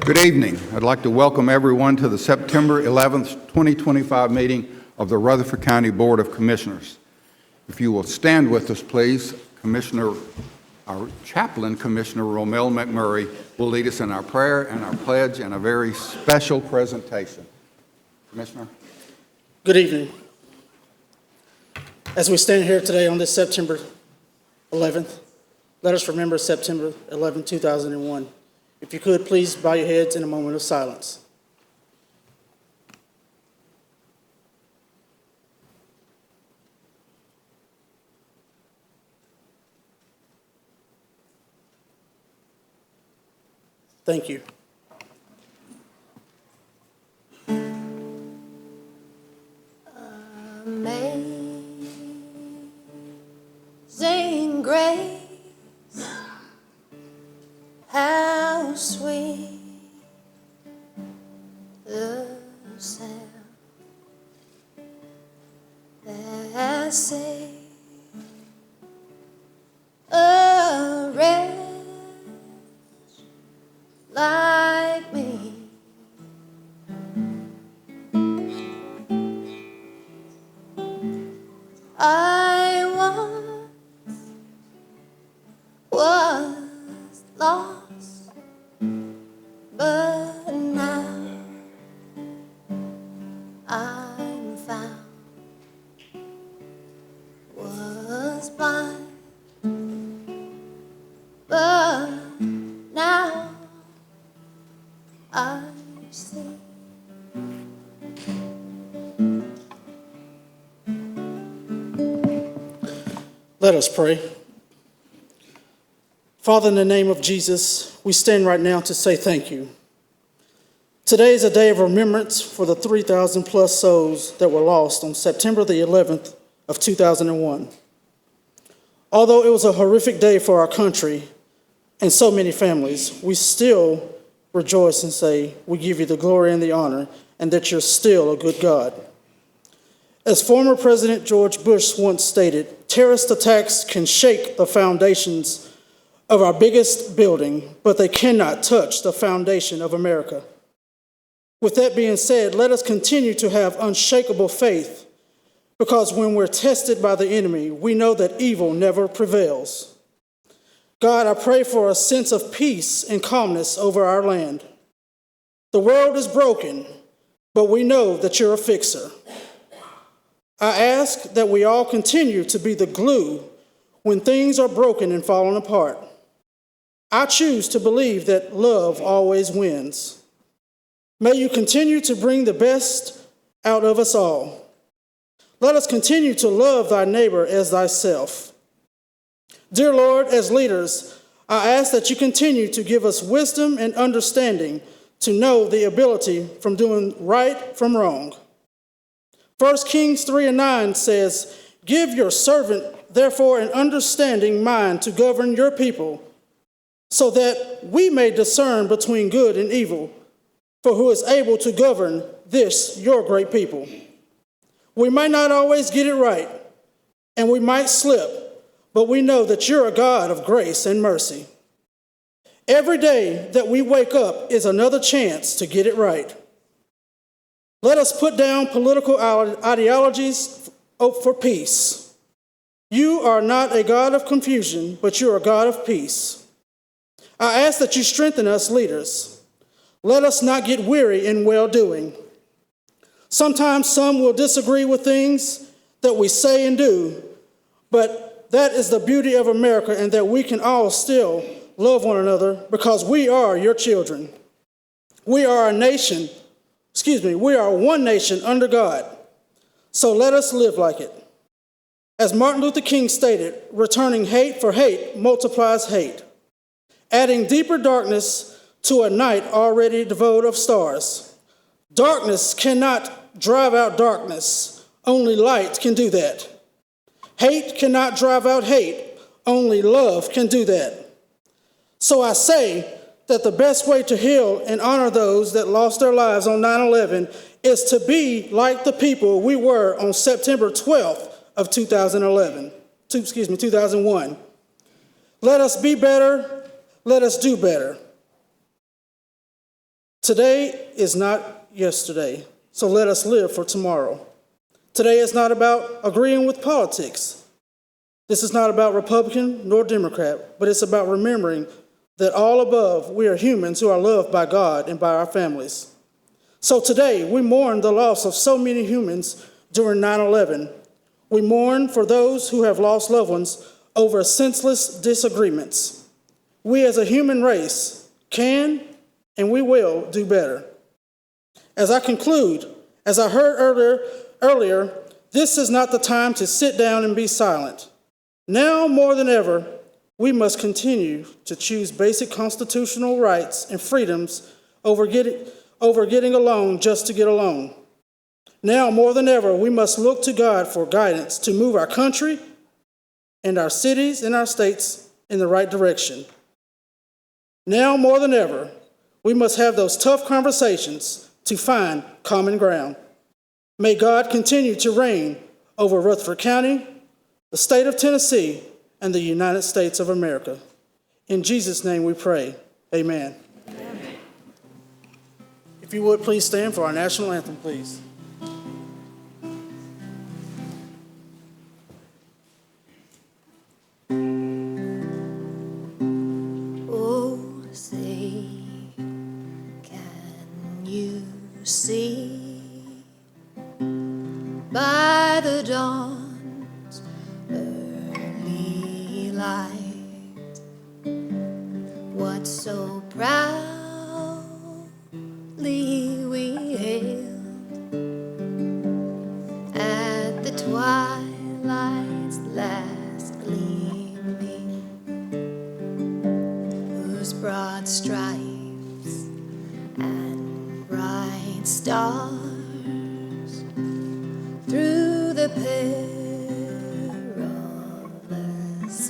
Good evening. I'd like to welcome everyone to the September 11th, 2025 meeting of the Rutherford County Board of Commissioners. If you will stand with us, please, our chaplain, Commissioner Romel McMurray, will lead us in our prayer and our pledge and a very special presentation. Commissioner. Good evening. As we stand here today on this September 11th, let us remember September 11, 2001. If you could, please bow your heads in a moment of silence. Thank you. Amazing grace, how sweet the sound that saved a wretch like me. I once was lost, but now I'm found. Was blind, but now I see. Let us pray. Father, in the name of Jesus, we stand right now to say thank you. Today is a day of remembrance for the 3,000 plus souls that were lost on September the 11th of 2001. Although it was a horrific day for our country and so many families, we still rejoice and say we give you the glory and the honor and that you're still a good God. As former President George Bush once stated, terrorist attacks can shake the foundations of our biggest building, but they cannot touch the foundation of America. With that being said, let us continue to have unshakable faith, because when we're tested by the enemy, we know that evil never prevails. God, I pray for a sense of peace and calmness over our land. The world is broken, but we know that you're a fixer. I ask that we all continue to be the glue when things are broken and falling apart. I choose to believe that love always wins. May you continue to bring the best out of us all. Let us continue to love thy neighbor as thyself. Dear Lord, as leaders, I ask that you continue to give us wisdom and understanding to know the ability from doing right from wrong. 1 Kings 3:9 says, "Give your servant, therefore, an understanding mind to govern your people, so that we may discern between good and evil, for who is able to govern this, your great people." We might not always get it right, and we might slip, but we know that you're a God of grace and mercy. Every day that we wake up is another chance to get it right. Let us put down political ideologies for peace. You are not a God of confusion, but you're a God of peace. I ask that you strengthen us leaders. Let us not get weary in well-doing. Sometimes some will disagree with things that we say and do, but that is the beauty of America, and that we can all still love one another because we are your children. We are one nation under God. So let us live like it. As Martin Luther King stated, returning hate for hate multiplies hate, adding deeper darkness to a night already devoid of stars. Darkness cannot drive out darkness. Only light can do that. Hate cannot drive out hate. Only love can do that. So I say that the best way to heal and honor those that lost their lives on 9/11 is to be like the people we were on September 12th of 2001. Let us be better. Let us do better. Today is not yesterday, so let us live for tomorrow. Today is not about agreeing with politics. This is not about Republican nor Democrat, but it's about remembering that all above, we are humans who are loved by God and by our families. So today, we mourn the loss of so many humans during 9/11. We mourn for those who have lost loved ones over senseless disagreements. We as a human race can and we will do better. As I conclude, as I heard earlier, this is not the time to sit down and be silent. Now more than ever, we must continue to choose basic constitutional rights and freedoms over getting along just to get along. Now more than ever, we must look to God for guidance to move our country and our cities and our states in the right direction. Now more than ever, we must have those tough conversations to find common ground. May God continue to reign over Rutherford County, the state of Tennessee, and the United States of America. In Jesus' name we pray. Amen. Amen. If you would, please stand for our national anthem, please. Oh, say, can you see by the dawn's early light what so proudly we hailed at the twilight's last gleaming, whose broad stripes and bright stars through the perilous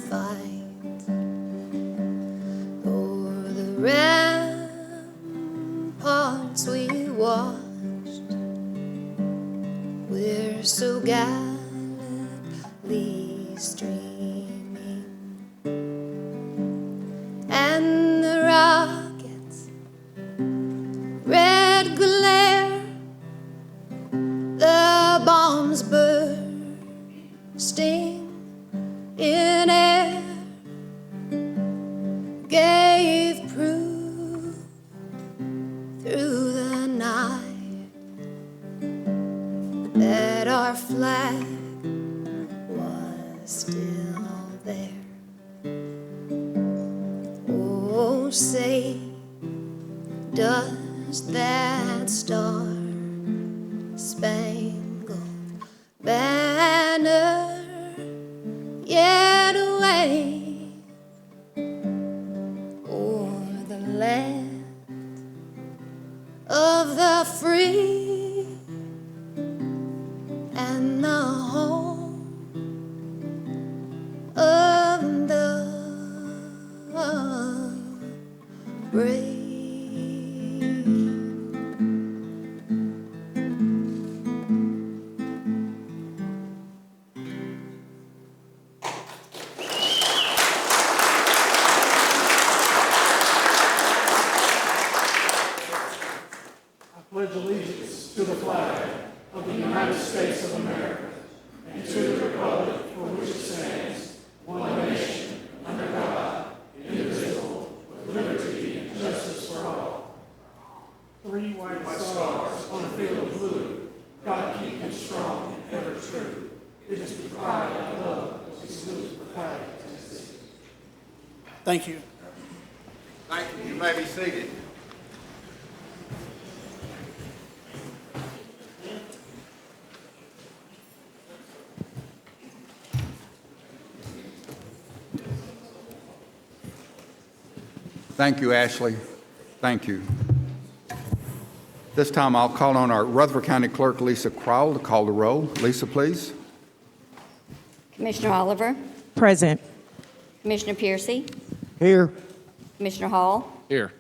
fight o'er the ramparts we watched, we're so gallantly streaming, and the rockets' red glare, the bombs bursting in air, gave proof through the night that our flag was still there. Oh, say, does that star-spangled banner yet wave o'er the land of the free and the home of the brave? I pledge allegiance to the flag of the United States of America and to the republic for which it stands, one nation, under God, indivisible, with liberty and justice for all. 3 white stars on a field of blue, God keep him strong and ever true. It is the pride and love we salute the flag of Tennessee. Thank you. Thank you. You may be seated. Thank you, Ashley. Thank you. This time I'll call on our Rutherford County Clerk, Lisa Crowell, to call the roll. Lisa, please. Commissioner Oliver, Present. Commissioner Piercy, Here. Commissioner Hall, Here.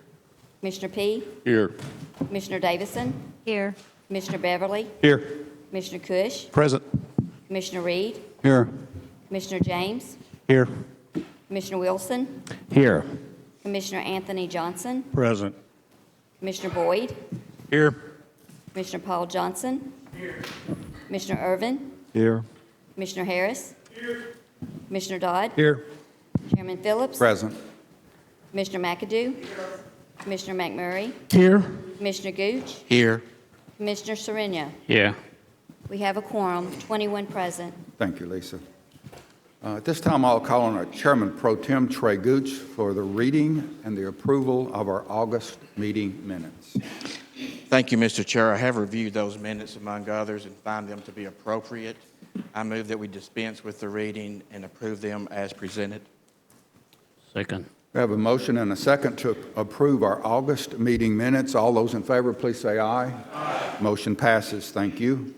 Commissioner P, Here. Commissioner Davison, Here. Commissioner Beverly, Here. Commissioner Cush, Present. Commissioner Reed, Here. Commissioner James, Here. Commissioner Wilson, Here. Commissioner Anthony Johnson, Present. Commissioner Boyd, Here. Commissioner Paul Johnson, Commissioner Irvin, Here. Commissioner Harris, Commissioner Dodd, Here. Chairman Phillips, Present. Commissioner McAdoo, Commissioner McMurray, Here. Commissioner Gooch, Here. Commissioner Sereno. Yeah. We have a quorum, 21 present. Thank you, Lisa. At this time, I'll call on our Chairman Pro Tem, Trey Gooch, for the reading and the approval of our August meeting minutes. Thank you, Mr. Chair. I have reviewed those minutes among others and find them to be appropriate. I move that we dispense with the reading and approve them as presented. Second. We have a motion and a second to approve our August meeting minutes. All those in favor, please say aye. Aye. Motion passes. Thank you.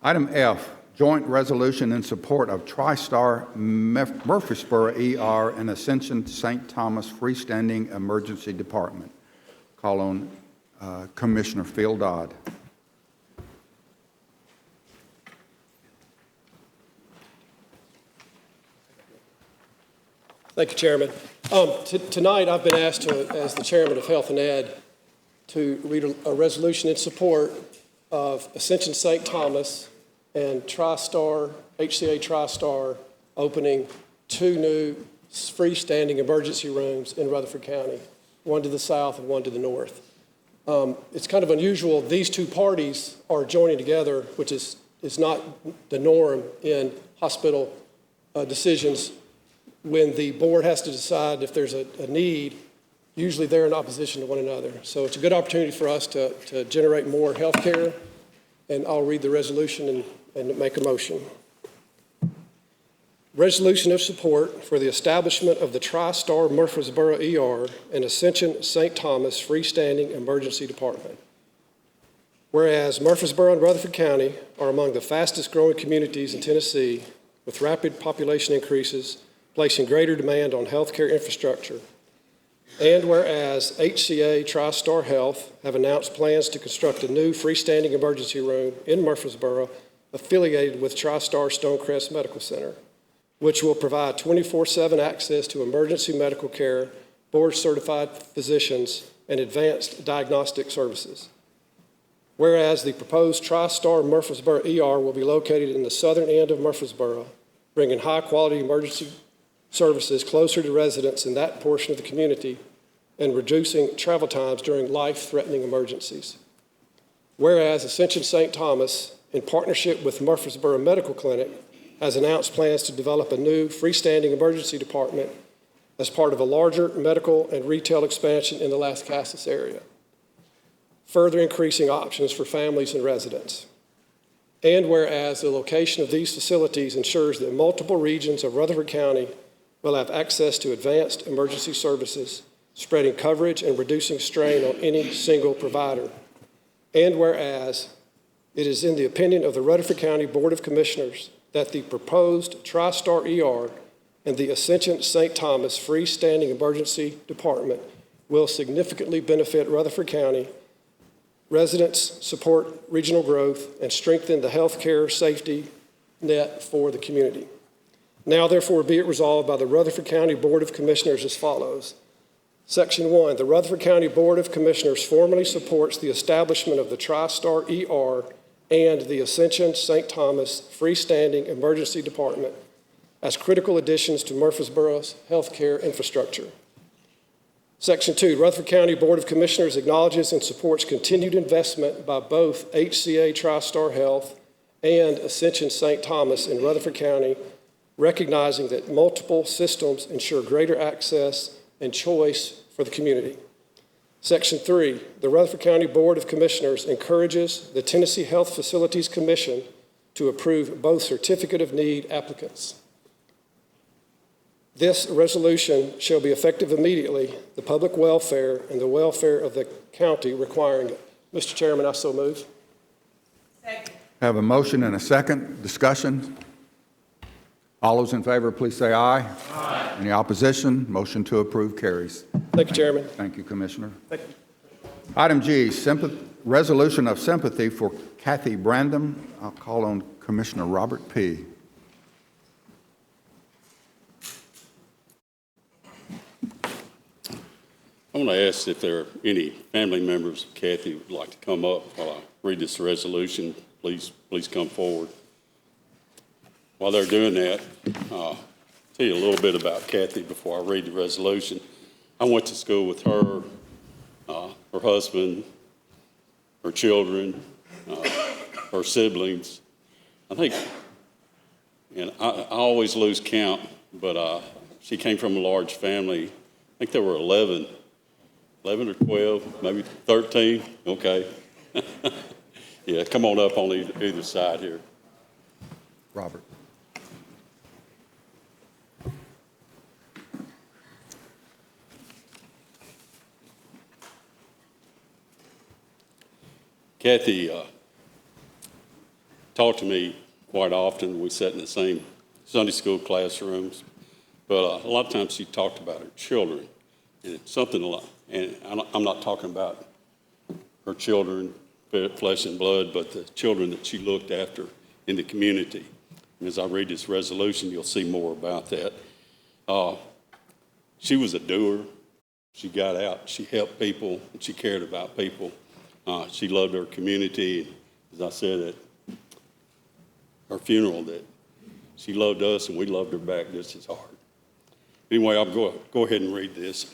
Item F, joint resolution in support of TriStar Murfreesboro ER and Ascension St. Thomas Freestanding Emergency Department. Call on Commissioner Phil Dodd. Thank you, Chairman. Tonight, I've been asked to, as the Chairman of Health and Ed, to read a resolution in support of Ascension St. Thomas and TriStar, HCA TriStar, opening 2 new freestanding emergency rooms in Rutherford County, one to the south and one to the north. It's kind of unusual. These two parties are joining together, which is not the norm in hospital decisions. When the board has to decide if there's a need, usually they're in opposition to one another. So it's a good opportunity for us to generate more health care, and I'll read the resolution and make a motion. Resolution of support for the establishment of the TriStar Murfreesboro ER and Ascension St. Thomas Freestanding Emergency Department. Whereas Murfreesboro and Rutherford County are among the fastest growing communities in Tennessee, with rapid population increases placing greater demand on healthcare infrastructure. And whereas HCA TriStar Health have announced plans to construct a new freestanding emergency room in Murfreesboro affiliated with TriStar Stonecrest Medical Center, which will provide 24/7 access to emergency medical care, board-certified physicians, and advanced diagnostic services. Whereas the proposed TriStar Murfreesboro ER will be located in the southern end of Murfreesboro, bringing high-quality emergency services closer to residents in that portion of the community and reducing travel times during life-threatening emergencies. Whereas Ascension St. Thomas, in partnership with Murfreesboro Medical Clinic, has announced plans to develop a new freestanding emergency department as part of a larger medical and retail expansion in the Las Casas area, further increasing options for families and residents. And whereas the location of these facilities ensures that multiple regions of Rutherford County will have access to advanced emergency services, spreading coverage and reducing strain on any single provider. And whereas it is in the opinion of the Rutherford County Board of Commissioners that the proposed TriStar ER and the Ascension St. Thomas Freestanding Emergency Department will significantly benefit Rutherford County residents, support regional growth, and strengthen the healthcare safety net for the community. Now, therefore, be it resolved by the Rutherford County Board of Commissioners as follows. Section 1, the Rutherford County Board of Commissioners formally supports the establishment of the TriStar ER and the Ascension St. Thomas Freestanding Emergency Department as critical additions to Murfreesboro's healthcare infrastructure. Section 2, Rutherford County Board of Commissioners acknowledges and supports continued investment by both HCA TriStar Health and Ascension St. Thomas in Rutherford County, recognizing that multiple systems ensure greater access and choice for the community. Section 3, the Rutherford County Board of Commissioners encourages the Tennessee Health Facilities Commission to approve both Certificate of Need applicants. This resolution shall be effective immediately, the public welfare and the welfare of the county requiring it. Mr. Chairman, I so move. Second. Have a motion and a second. Discussion. All those in favor, please say aye. Aye. Any opposition? Motion to approve carries. Thank you, Chairman. Thank you, Commissioner. Thank you. Item G, resolution of sympathy for Kathy Brandon. I'll call on Commissioner Robert P. I want to ask if there are any family members of Kathy who would like to come up while I read this resolution. Please come forward. While they're doing that, I'll tell you a little bit about Kathy before I read the resolution. I went to school with her, her husband, her children, her siblings. I think, and I always lose count, but she came from a large family. I think there were 11 or 12, maybe 13. Okay. Yeah, come on up on either side here. Robert. Kathy talked to me quite often. We sat in the same Sunday school classrooms, but a lot of times she talked about her children, and it's something a lot. And I'm not talking about her children, flesh and blood, but the children that she looked after in the community. And as I read this resolution, you'll see more about that. She was a doer. She got out. She helped people, and she cared about people. She loved her community. As I said at her funeral, that she loved us and we loved her back just as hard. Anyway, I'll go ahead and read this.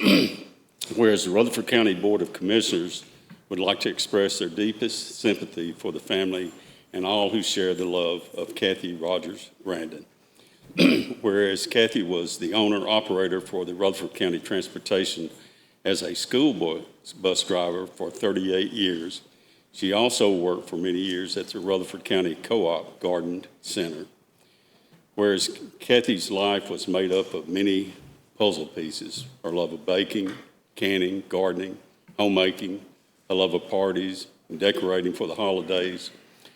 Whereas the Rutherford County Board of Commissioners would like to express their deepest sympathy for the family and all who share the love of Kathy Rogers Brandon. Whereas Kathy was the owner-operator for the Rutherford County Transportation as a school bus driver for 38 years. She also worked for many years at the Rutherford County Co-op Garden Center. Whereas Kathy's life was made up of many puzzle pieces: her love of baking, canning, gardening, homemaking, a love of parties and decorating for the holidays,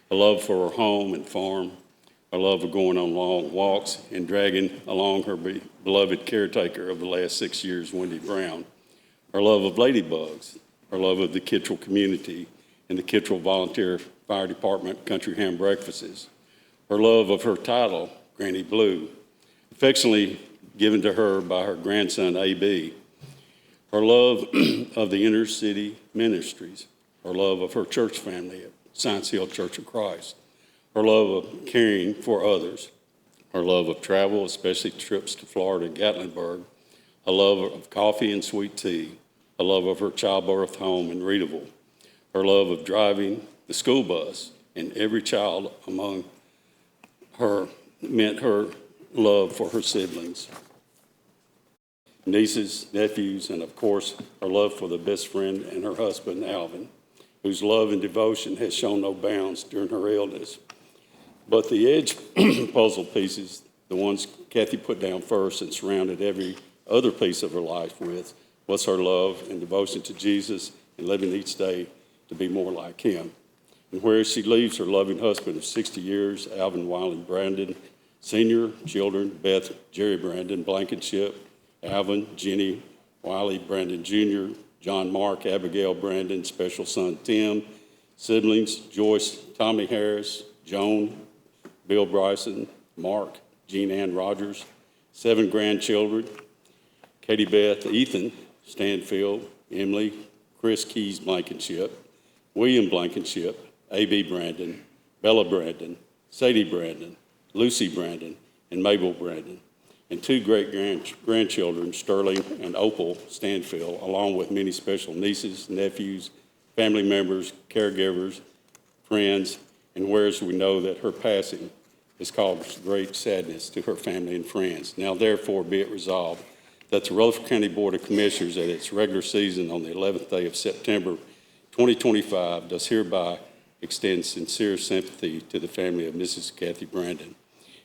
a love for her home and farm, a love of going on long walks and dragging along her beloved caretaker of the last 6 years, Wendy Brown, her love of ladybugs, her love of the Kittrell community and the Kittrell Volunteer Fire Department Country Ham Breakfasts, her love of her title, Granny Blue, affectionately given to her by her grandson, A.B., her love of the inner city ministries, her love of her church family at Science Hill Church of Christ, her love of caring for others, her love of travel, especially trips to Florida and Gatlinburg, a love of coffee and sweet tea, a love of her childbirth home in Reedville, her love of driving the school bus, and every child among her meant her love for her siblings, nieces, nephews, and of course, her love for the best friend and her husband, Alvin, whose love and devotion has shown no bounds during her illness. But the edge puzzle pieces, the ones Kathy put down first and surrounded every other piece of her life with, was her love and devotion to Jesus and living each day to be more like him. And where she leaves her loving husband of 60 years, Alvin Wiley Brandon, Sr., children, Beth, Jerry Brandon, Blankenship, Alvin, Jenny, Wiley Brandon Jr., John Mark, Abigail Brandon, special son Tim, siblings, Joyce, Tommy Harris, Joan, Bill Bryson, Mark, Jean Ann Rogers, 7 grandchildren, Katie Beth, Ethan Stanfield, Emily, Chris Keys Blankenship, William Blankenship, A.B. Brandon, Bella Brandon, Sadie Brandon, Lucy Brandon, and Mabel Brandon, and 2 great-grandchildren, Sterling and Opal Stanfield, along with many special nieces, nephews, family members, caregivers, friends, and whereas we know that her passing has caused great sadness to her family and friends. Now, therefore, be it resolved that the Rutherford County Board of Commissioners at its regular season on the 11th day of September 2025 does hereby extend sincere sympathy to the family of Mrs. Kathy Brandon.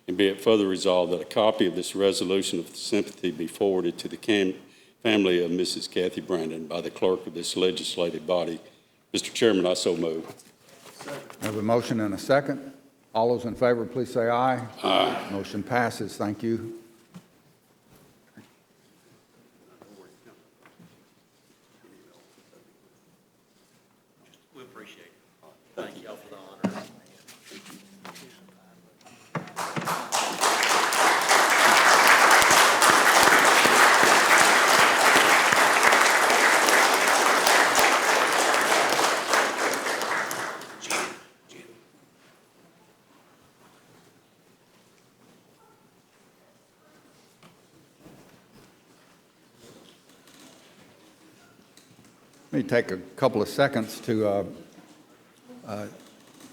And be it further resolved that a copy of this resolution of sympathy be forwarded to the family of Mrs. Kathy Brandon by the clerk of this legislative body. Mr. Chairman, I so move. I have a motion and a second. All those in favor, please say aye. Aye. Motion passes. Thank you. We appreciate it. Thank y'all for the honor. Let me take a couple of seconds to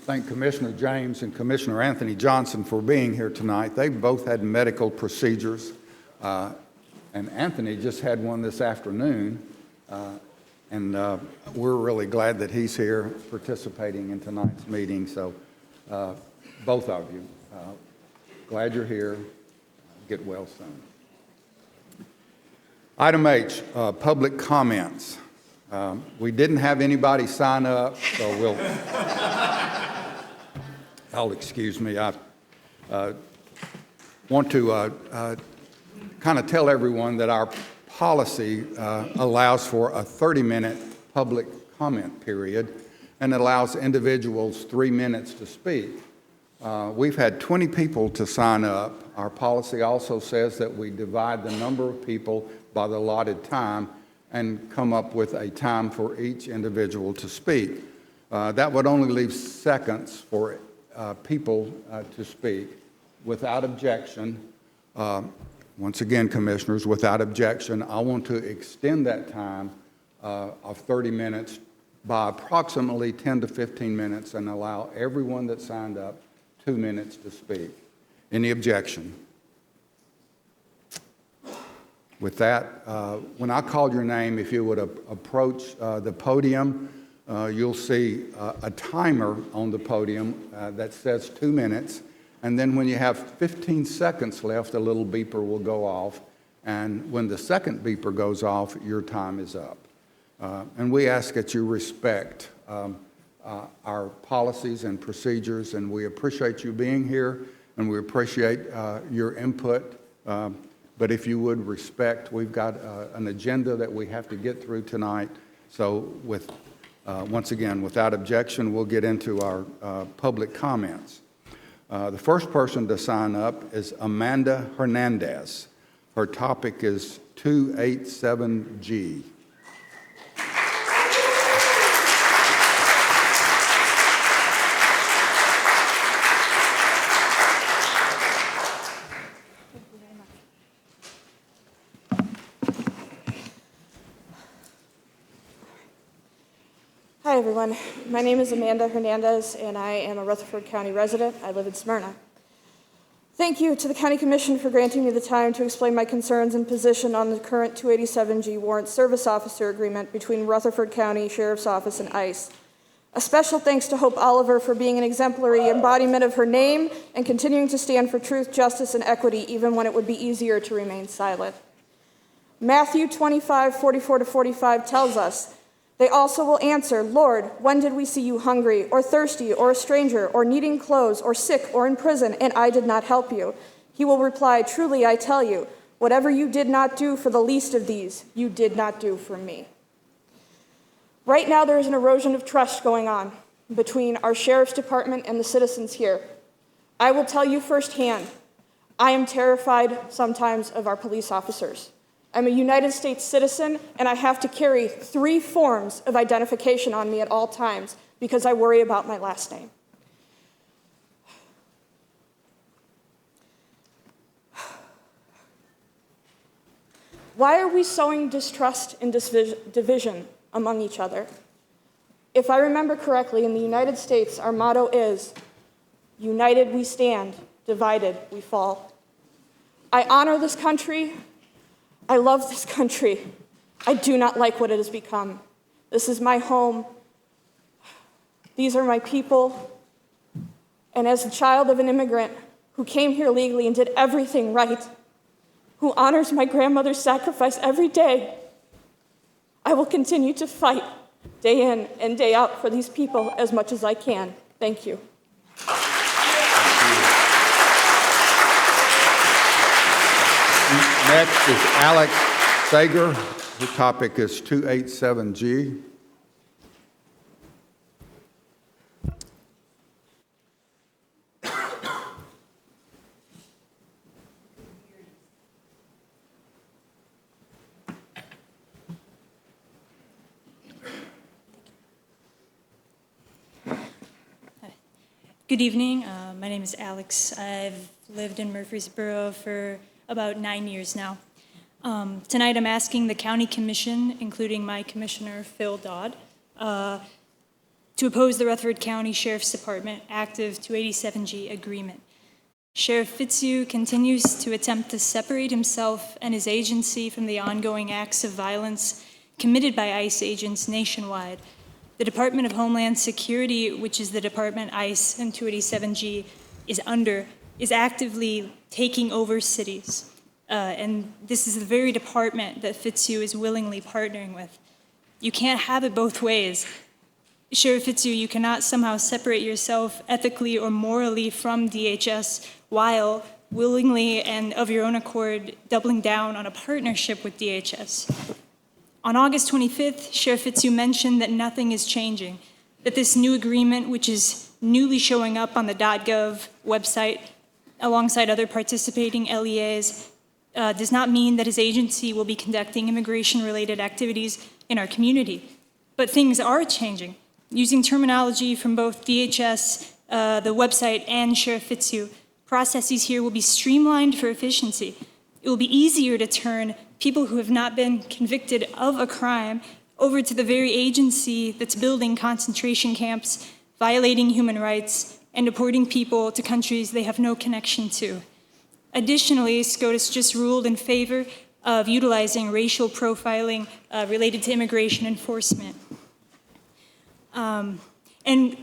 thank Commissioner James and Commissioner Anthony Johnson for being here tonight. They both had medical procedures, and Anthony just had one this afternoon, and we're really glad that he's here participating in tonight's meeting. So both of you, glad you're here. Get well soon. Item H, public comments. We didn't have anybody sign up, so I'll excuse me. I want to kind of tell everyone that our policy allows for a 30-minute public comment period and allows individuals 3 minutes to speak. We've had 20 people to sign up. Our policy also says that we divide the number of people by the allotted time and come up with a time for each individual to speak. That would only leave seconds for people to speak. Without objection, once again, Commissioners, without objection, I want to extend that time of 30 minutes by approximately 10 to 15 minutes and allow everyone that signed up 2 minutes to speak. Any objection? With that, when I call your name, if you would approach the podium, you'll see a timer on the podium that says 2 minutes. And then when you have 15 seconds left, a little beeper will go off. And when the second beeper goes off, your time is up. And we ask that you respect our policies and procedures, and we appreciate you being here, and we appreciate your input. But if you would respect, we've got an agenda that we have to get through tonight. So once again, without objection, we'll get into our public comments. The first person to sign up is Amanda Hernandez. Her topic is 287G. Hi, everyone. My name is Amanda Hernandez, and I am a Rutherford County resident. I live in Smyrna. Thank you to the County Commission for granting me the time to explain my concerns and position on the current 287G Warrant Service Officer Agreement between Rutherford County Sheriff's Office and ICE. A special thanks to Hope Oliver for being an exemplary embodiment of her name and continuing to stand for truth, justice, and equity, even when it would be easier to remain silent. Matthew 25:44-45 tells us, "They also will answer, 'Lord, when did we see you hungry, or thirsty, or a stranger, or needing clothes, or sick, or in prison, and I did not help you?' He will reply, 'Truly I tell you, whatever you did not do for the least of these, you did not do for me.'" Right now, there is an erosion of trust going on between our Sheriff's Department and the citizens here. I will tell you firsthand, I am terrified sometimes of our police officers. I'm a United States citizen, and I have to carry 3 forms of identification on me at all times because I worry about my last name. Why are we sowing distrust and division among each other? If I remember correctly, in the United States, our motto is, "United we stand, divided we fall." I honor this country. I love this country. I do not like what it has become. This is my home. These are my people. And as a child of an immigrant who came here legally and did everything right, who honors my grandmother's sacrifice every day, I will continue to fight day in and day out for these people as much as I can. Thank you. Next is Alex Sager. Her topic is 287G. Good evening. My name is Alex. I've lived in Murfreesboro for about 9 years now. Tonight, I'm asking the County Commission, including my Commissioner Phil Dodd, to oppose the Rutherford County Sheriff's Department Active 287G agreement. Sheriff Fitzhugh continues to attempt to separate himself and his agency from the ongoing acts of violence committed by ICE agents nationwide. The Department of Homeland Security, which is the department ICE and 287G is actively taking over cities. And this is the very department that Fitzhugh is willingly partnering with. You can't have it both ways. Sheriff Fitzhugh, you cannot somehow separate yourself ethically or morally from DHS while willingly and of your own accord doubling down on a partnership with DHS. On August 25th, Sheriff Fitzhugh mentioned that nothing is changing, that this new agreement, which is newly showing up on the .gov website alongside other participating LEAs, does not mean that his agency will be conducting immigration-related activities in our community. But things are changing. Using terminology from both DHS, the website, and Sheriff Fitzhugh, processes here will be streamlined for efficiency. It will be easier to turn people who have not been convicted of a crime over to the very agency that's building concentration camps, violating human rights, and deporting people to countries they have no connection to. Additionally, SCOTUS just ruled in favor of utilizing racial profiling related to immigration enforcement. And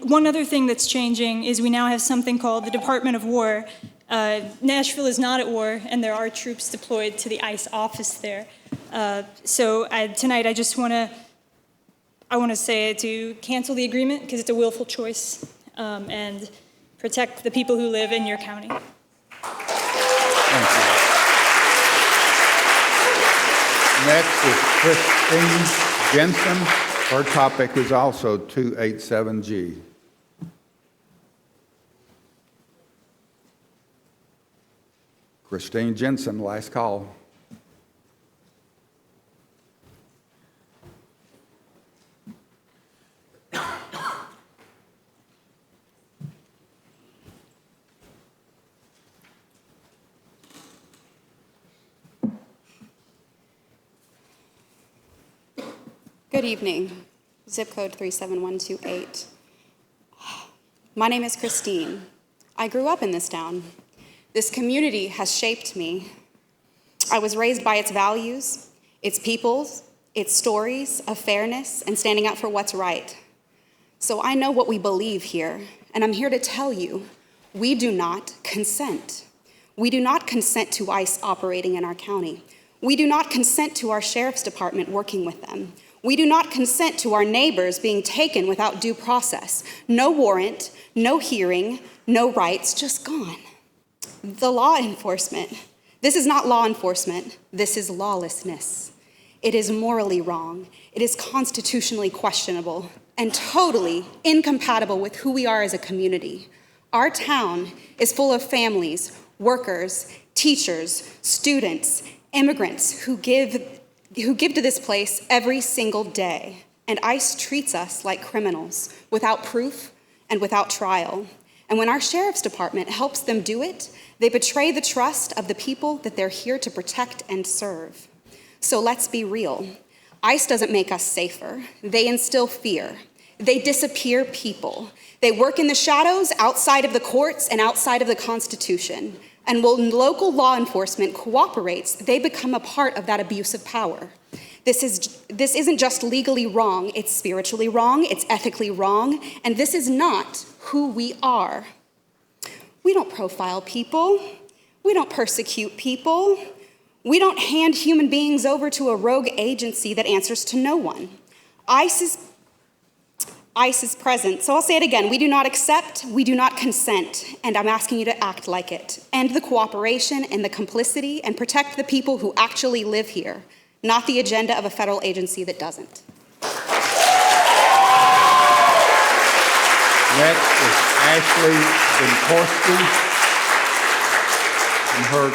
one other thing that's changing is we now have something called the Department of War. Nashville is not at war, and there are troops deployed to the ICE office there. Tonight I just want to say to cancel the agreement because it's a willful choice, and protect the people who live in your county. Thank you. Next is Christine Jensen. Her topic is also 287G. Christine Jensen, last call. Good evening. Zip code 37128. My name is Christine. I grew up in this town. This community has shaped me. I was raised by its values, its people, its stories of fairness and standing up for what's right. So I know what we believe here, and I'm here to tell you, we do not consent. We do not consent to ICE operating in our county. We do not consent to our sheriff's department working with them. We do not consent to our neighbors being taken without due process. No warrant, no hearing, no rights, just gone. The law enforcement. This is not law enforcement. This is lawlessness. It is morally wrong. It is constitutionally questionable and totally incompatible with who we are as a community. Our town is full of families, workers, teachers, students, immigrants who give to this place every single day, and ICE treats us like criminals without proof and without trial. And when our sheriff's department helps them do it, they betray the trust of the people that they're here to protect and serve. So let's be real. ICE doesn't make us safer. They instill fear. They disappear people. They work in the shadows outside of the courts and outside of the Constitution. And when local law enforcement cooperates, they become a part of that abuse of power. This isn't just legally wrong, it's spiritually wrong, it's ethically wrong, and this is not who we are. We don't profile people. We don't persecute people. We don't hand human beings over to a rogue agency that answers to no one. ICE is present. So I'll say it again. We do not accept, we do not consent, and I'm asking you to act like it. End the cooperation and the complicity and protect the people who actually live here, not the agenda of a federal agency that doesn't. Next is Ashley Benkorski, and her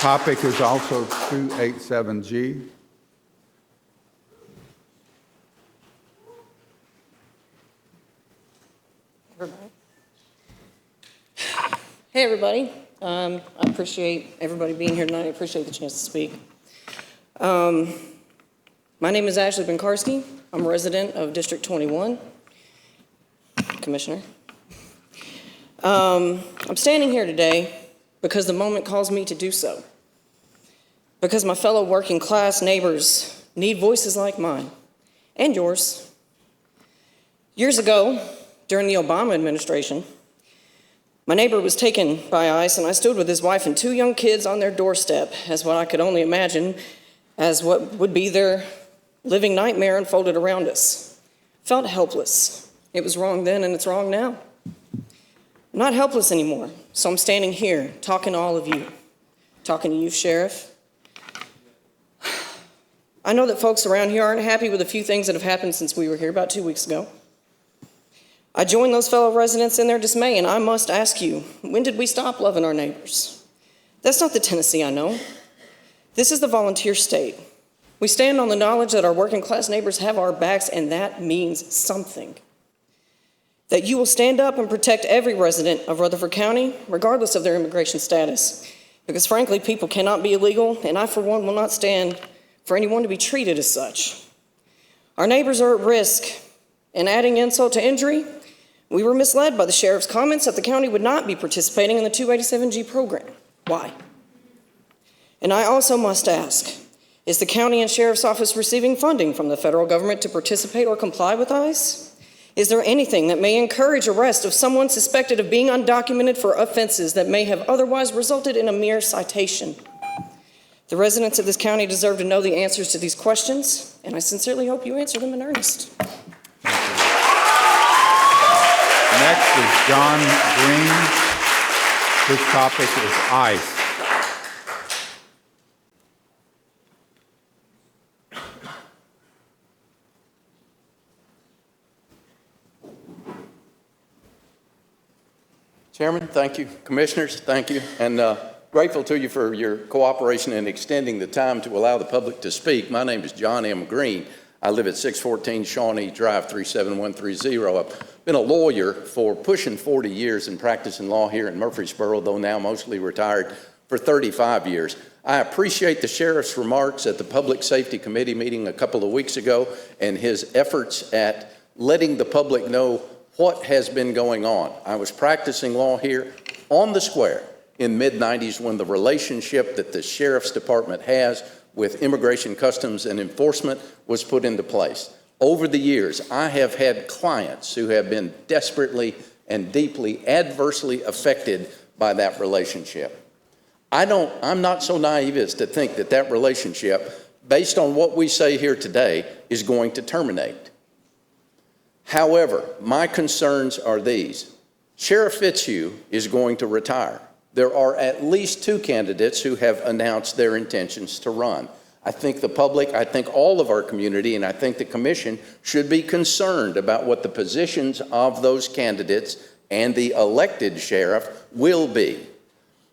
topic is also 287G. Hey, everybody. I appreciate everybody being here tonight. I appreciate the chance to speak. My name is Ashley Benkarski. I'm a resident of District 21. Commissioner. I'm standing here today because the moment calls me to do so. Because my fellow working class neighbors need voices like mine and yours. Years ago, during the Obama administration, my neighbor was taken by ICE, and I stood with his wife and 2 young kids on their doorstep as what I could only imagine as what would be their living nightmare unfolded around us. Felt helpless. It was wrong then, and it's wrong now. I'm not helpless anymore, so I'm standing here talking to all of you, talking to you, Sheriff. I know that folks around here aren't happy with a few things that have happened since we were here about 2 weeks ago. I join those fellow residents in their dismay, and I must ask you, when did we stop loving our neighbors? That's not the Tennessee I know. This is the volunteer state. We stand on the knowledge that our working class neighbors have our backs, and that means something. That you will stand up and protect every resident of Rutherford County, regardless of their immigration status. Because frankly, people cannot be illegal, and I, for one, will not stand for anyone to be treated as such. Our neighbors are at risk, and adding insult to injury, we were misled by the sheriff's comments that the county would not be participating in the 287G program. Why? And I also must ask, is the county and sheriff's office receiving funding from the federal government to participate or comply with ICE? Is there anything that may encourage arrest of someone suspected of being undocumented for offenses that may have otherwise resulted in a mere citation? The residents of this county deserve to know the answers to these questions, and I sincerely hope you answer them in earnest. Next is John Green. His topic is ICE. Chairman, thank you. Commissioners, thank you. And grateful to you for your cooperation in extending the time to allow the public to speak. My name is John M. Green. I live at 614 Shawnee Drive, 37130. I've been a lawyer for pushing 40 years and practicing law here in Murfreesboro, though now mostly retired, for 35 years. I appreciate the sheriff's remarks at the Public Safety Committee meeting a couple of weeks ago and his efforts at letting the public know what has been going on. I was practicing law here on the square in mid-90s when the relationship that the Sheriff's Department has with Immigration, Customs, and Enforcement was put into place. Over the years, I have had clients who have been desperately and deeply adversely affected by that relationship. I'm not so naive as to think that that relationship, based on what we say here today, is going to terminate. However, my concerns are these. Sheriff Fitzhugh is going to retire. There are at least 2 candidates who have announced their intentions to run. I think the public, I think all of our community, and I think the commission should be concerned about what the positions of those candidates and the elected sheriff will be.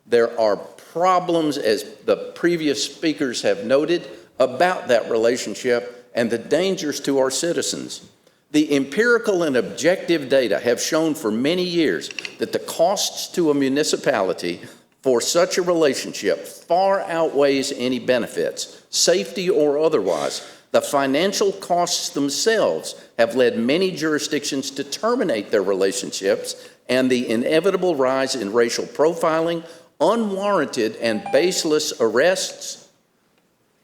There are problems, as the previous speakers have noted, about that relationship and the dangers to our citizens. The empirical and objective data have shown for many years that the costs to a municipality for such a relationship far outweighs any benefits, safety or otherwise. The financial costs themselves have led many jurisdictions to terminate their relationships, and the inevitable rise in racial profiling, unwarranted and baseless arrests,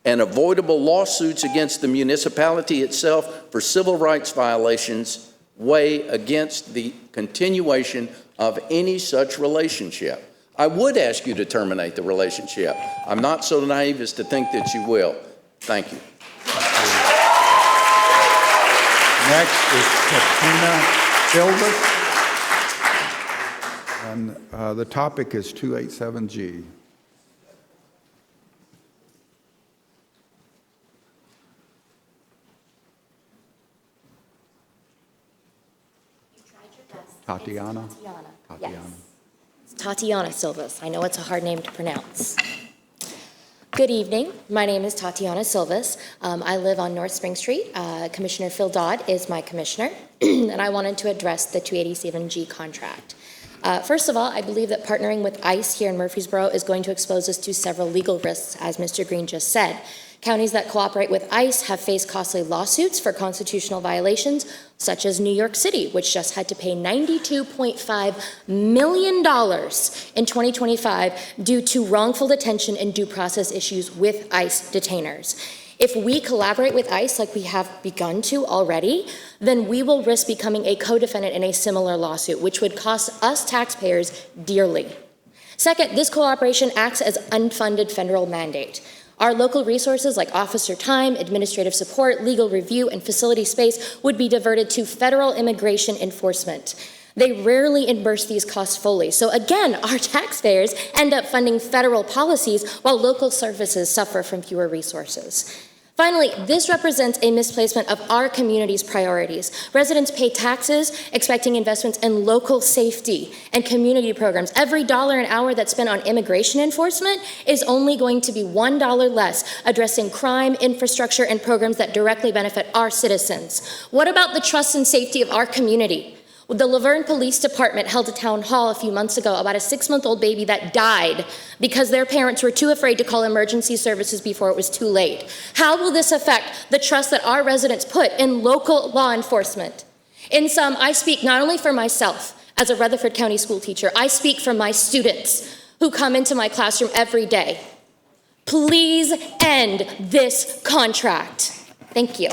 and avoidable lawsuits against the municipality itself for civil rights violations weigh against the continuation of any such relationship. I would ask you to terminate the relationship. I'm not so naive as to think that you will. Thank you. Next is Katrina Silvas, and the topic is 287G. Tatiana? Yes. It's Tatiana Silvas. I know it's a hard name to pronounce. Good evening. My name is Tatiana Silvas. I live on North Spring Street. Commissioner Phil Dodd is my commissioner, and I wanted to address the 287G contract. First of all, I believe that partnering with ICE here in Murfreesboro is going to expose us to several legal risks, as Mr. Green just said. Counties that cooperate with ICE have faced costly lawsuits for constitutional violations, such as New York City, which just had to pay $92.5 million in 2025 due to wrongful detention and due process issues with ICE detainers. If we collaborate with ICE like we have begun to already, then we will risk becoming a co-defendant in a similar lawsuit, which would cost us taxpayers dearly. Second, this cooperation acts as unfunded federal mandate. Our local resources like officer time, administrative support, legal review, and facility space would be diverted to federal immigration enforcement. They rarely reimburse these costs fully. So again, our taxpayers end up funding federal policies while local services suffer from fewer resources. Finally, this represents a misplacement of our community's priorities. Residents pay taxes expecting investments in local safety and community programs. Every dollar an hour that's spent on immigration enforcement is only going to be $1 less addressing crime, infrastructure, and programs that directly benefit our citizens. What about the trust and safety of our community? The Laverne Police Department held a town hall a few months ago about a 6-month-old baby that died because their parents were too afraid to call emergency services before it was too late. How will this affect the trust that our residents put in local law enforcement? In sum, I speak not only for myself as a Rutherford County school teacher, I speak for my students who come into my classroom every day. Please end this contract. Thank you.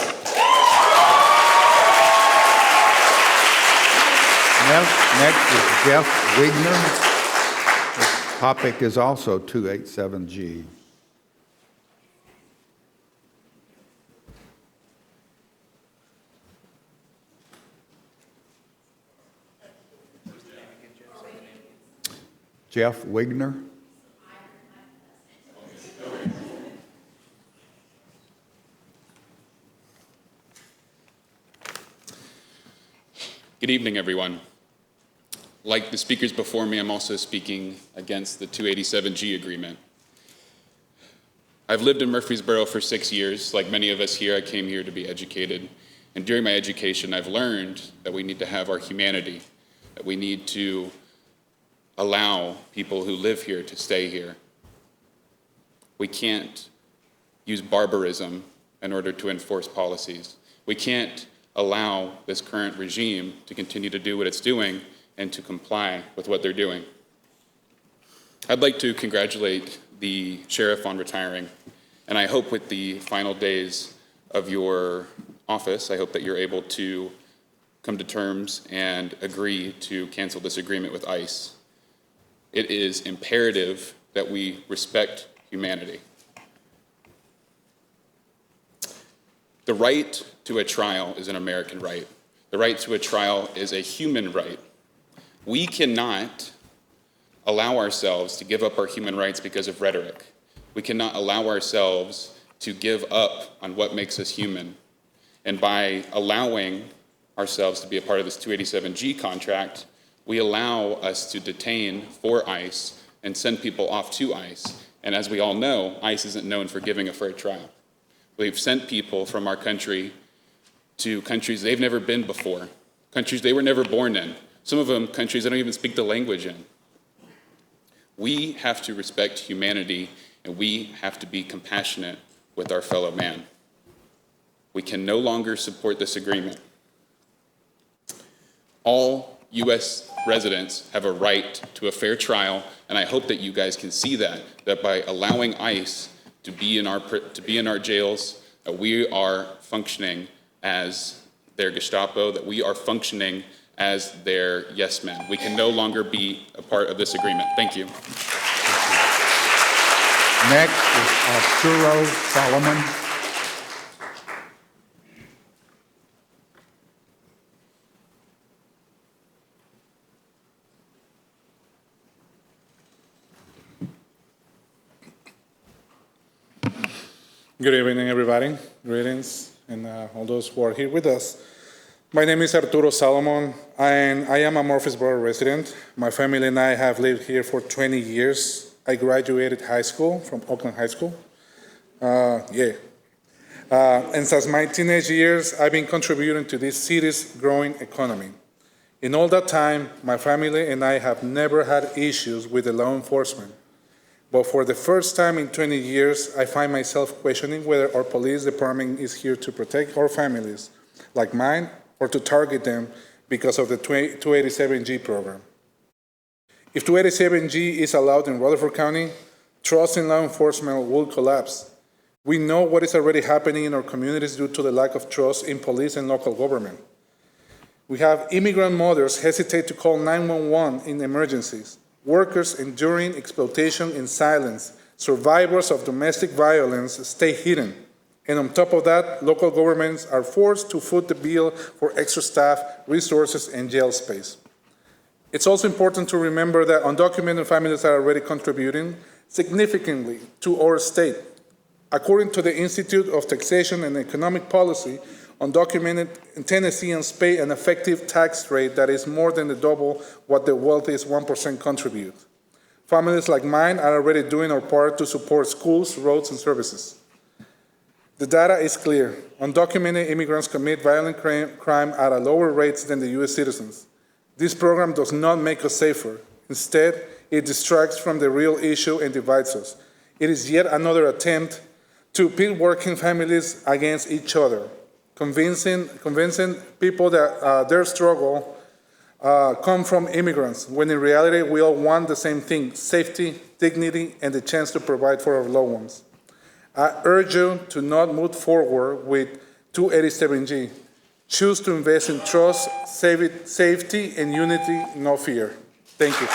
Next is Jeff Wigner. This topic is also 287G. Jeff Wigner. Good evening, everyone. Like the speakers before me, I'm also speaking against the 287G agreement. I've lived in Murfreesboro for 6 years. Like many of us here, I came here to be educated. And during my education, I've learned that we need to have our humanity, that we need to allow people who live here to stay here. We can't use barbarism in order to enforce policies. We can't allow this current regime to continue to do what it's doing and to comply with what they're doing. I'd like to congratulate the sheriff on retiring, and I hope with the final days of your office, I hope that you're able to come to terms and agree to cancel this agreement with ICE. It is imperative that we respect humanity. The right to a trial is an American right. The right to a trial is a human right. We cannot allow ourselves to give up our human rights because of rhetoric. We cannot allow ourselves to give up on what makes us human. And by allowing ourselves to be a part of this 287G contract, we allow us to detain for ICE and send people off to ICE. And as we all know, ICE isn't known for giving a fair trial. We've sent people from our country to countries they've never been before, countries they were never born in, some of them countries they don't even speak the language in. We have to respect humanity, and we have to be compassionate with our fellow man. We can no longer support this agreement. All U.S. residents have a right to a fair trial, and I hope that you guys can see that by allowing ICE to be in our jails, that we are functioning as their Gestapo, that we are functioning as their yes men. We can no longer be a part of this agreement. Thank you. Next is Arturo Solomon. Good evening, everybody. Greetings, and all those who are here with us. My name is Arturo Salomon, and I am a Murfreesboro resident. My family and I have lived here for 20 years. I graduated high school from Oakland High School. And since my teenage years, I've been contributing to this city's growing economy. In all that time, my family and I have never had issues with the law enforcement. But for the first time in 20 years, I find myself questioning whether our police department is here to protect our families, like mine, or to target them because of the 287G program. If 287G is allowed in Rutherford County, trust in law enforcement will collapse. We know what is already happening in our communities due to the lack of trust in police and local government. We have immigrant mothers hesitate to call 911 in emergencies, workers enduring exploitation in silence, survivors of domestic violence stay hidden, and on top of that, local governments are forced to foot the bill for extra staff, resources, and jail space. It's also important to remember that undocumented families are already contributing significantly to our state. According to the Institute of Taxation and Economic Policy, undocumented Tennesseans pay an effective tax rate that is more than double what the wealthiest 1% contribute. Families like mine are already doing our part to support schools, roads, and services. The data is clear. Undocumented immigrants commit violent crime at a lower rates than the U.S. citizens. This program does not make us safer. Instead, it distracts from the real issue and divides us. It is yet another attempt to pit working families against each other, convincing people that their struggle come from immigrants, when in reality we all want the same thing: safety, dignity, and the chance to provide for our loved ones. I urge you to not move forward with 287G. Choose to invest in trust, safety, and unity, no fear. Thank you.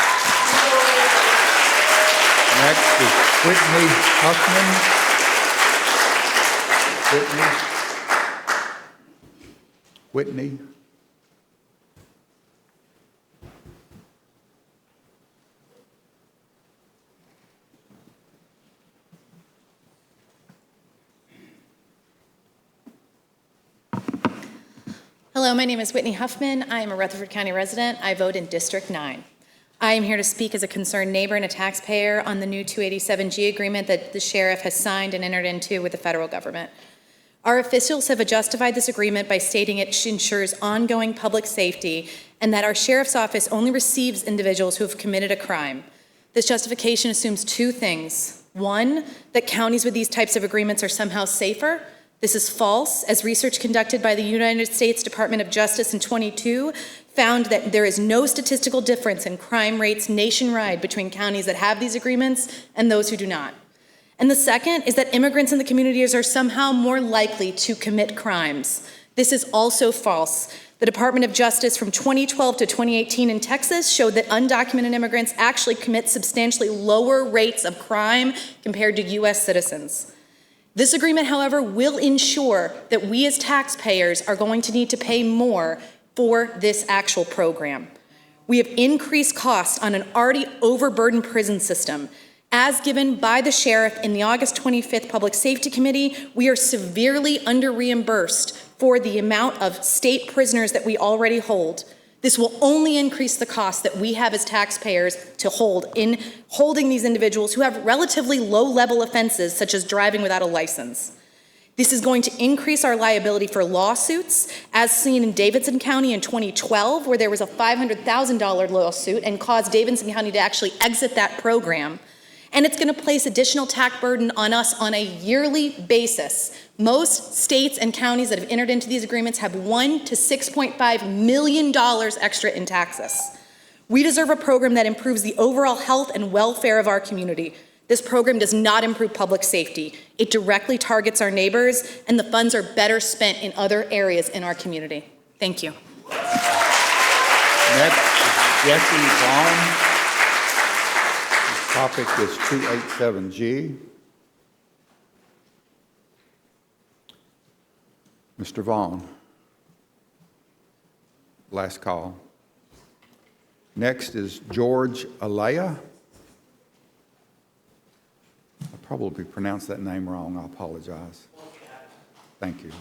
Next is Whitney Huffman. Whitney. Hello, my name is Whitney Huffman. I am a Rutherford County resident. I vote in District 9. I am here to speak as a concerned neighbor and a taxpayer on the new 287G agreement that the sheriff has signed and entered into with the federal government. Our officials have justified this agreement by stating it ensures ongoing public safety and that our sheriff's office only receives individuals who have committed a crime. This justification assumes two things. One, that counties with these types of agreements are somehow safer. This is false, as research conducted by the United States Department of Justice in 2022 found that there is no statistical difference in crime rates nationwide between counties that have these agreements and those who do not. And the second is that immigrants in the communities are somehow more likely to commit crimes. This is also false. The Department of Justice from 2012 to 2018 in Texas showed that undocumented immigrants actually commit substantially lower rates of crime compared to U.S. citizens. This agreement, however, will ensure that we as taxpayers are going to need to pay more for this actual program. We have increased costs on an already overburdened prison system. As given by the sheriff in the August 25th Public Safety Committee, we are severely under-reimbursed for the amount of state prisoners that we already hold. This will only increase the cost that we have as taxpayers to hold in holding these individuals who have relatively low-level offenses, such as driving without a license. This is going to increase our liability for lawsuits, as seen in Davidson County in 2012, where there was a $500,000 lawsuit and caused Davidson County to actually exit that program. And it's going to place additional tax burden on us on a yearly basis. Most states and counties that have entered into these agreements have $1 to $6.5 million extra in taxes. We deserve a program that improves the overall health and welfare of our community. This program does not improve public safety. It directly targets our neighbors, and the funds are better spent in other areas in our community. Thank you. Next is Jesse Vaughn. Topic is 287G. Mr. Vaughn. Last call. Next is George Alea. I probably pronounced that name wrong. I apologize. Thank you.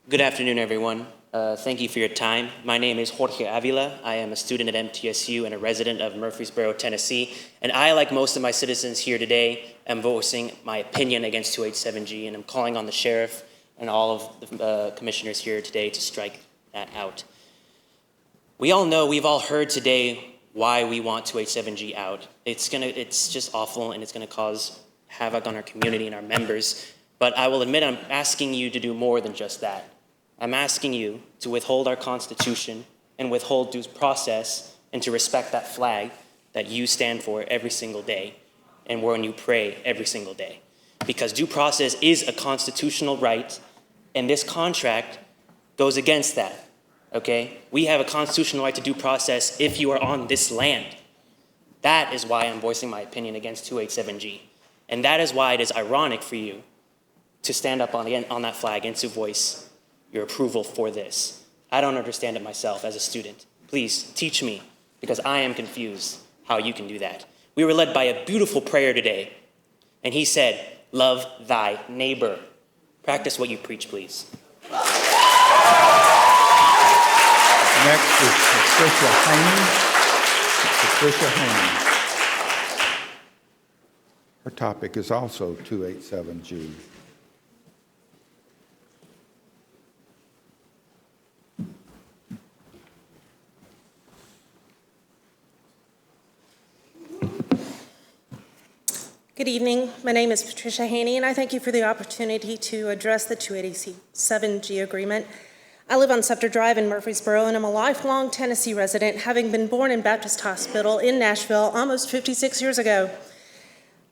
Good afternoon, everyone. Thank you for your time. My name is Jorge Avila. I am a student at MTSU and a resident of Murfreesboro, Tennessee. And I, like most of my citizens here today, am voicing my opinion against 287G, and I'm calling on the sheriff and all of the commissioners here today to strike that out. We all know, we've all heard today why we want 287G out. It's just awful, and it's gonna cause havoc on our community and our members. But I will admit, I'm asking you to do more than just that. I'm asking you to withhold our Constitution and withhold due process and to respect that flag that you stand for every single day and when you pray every single day. Because due process is a constitutional right, and this contract goes against that, okay? We have a constitutional right to due process if you are on this land. That is why I'm voicing my opinion against 287G. And that is why it is ironic for you to stand up on that flag and to voice your approval for this. I don't understand it myself as a student. Please teach me, because I am confused how you can do that. We were led by a beautiful prayer today, and he said, love thy neighbor. Practice what you preach, please. Next is Patricia Haney. Patricia Haney. Her topic is also 287G. Good evening. My name is Patricia Haney, and I thank you for the opportunity to address the 287G agreement. I live on Scepter Drive in Murfreesboro, and I'm a lifelong Tennessee resident, having been born in Baptist Hospital in Nashville almost 56 years ago.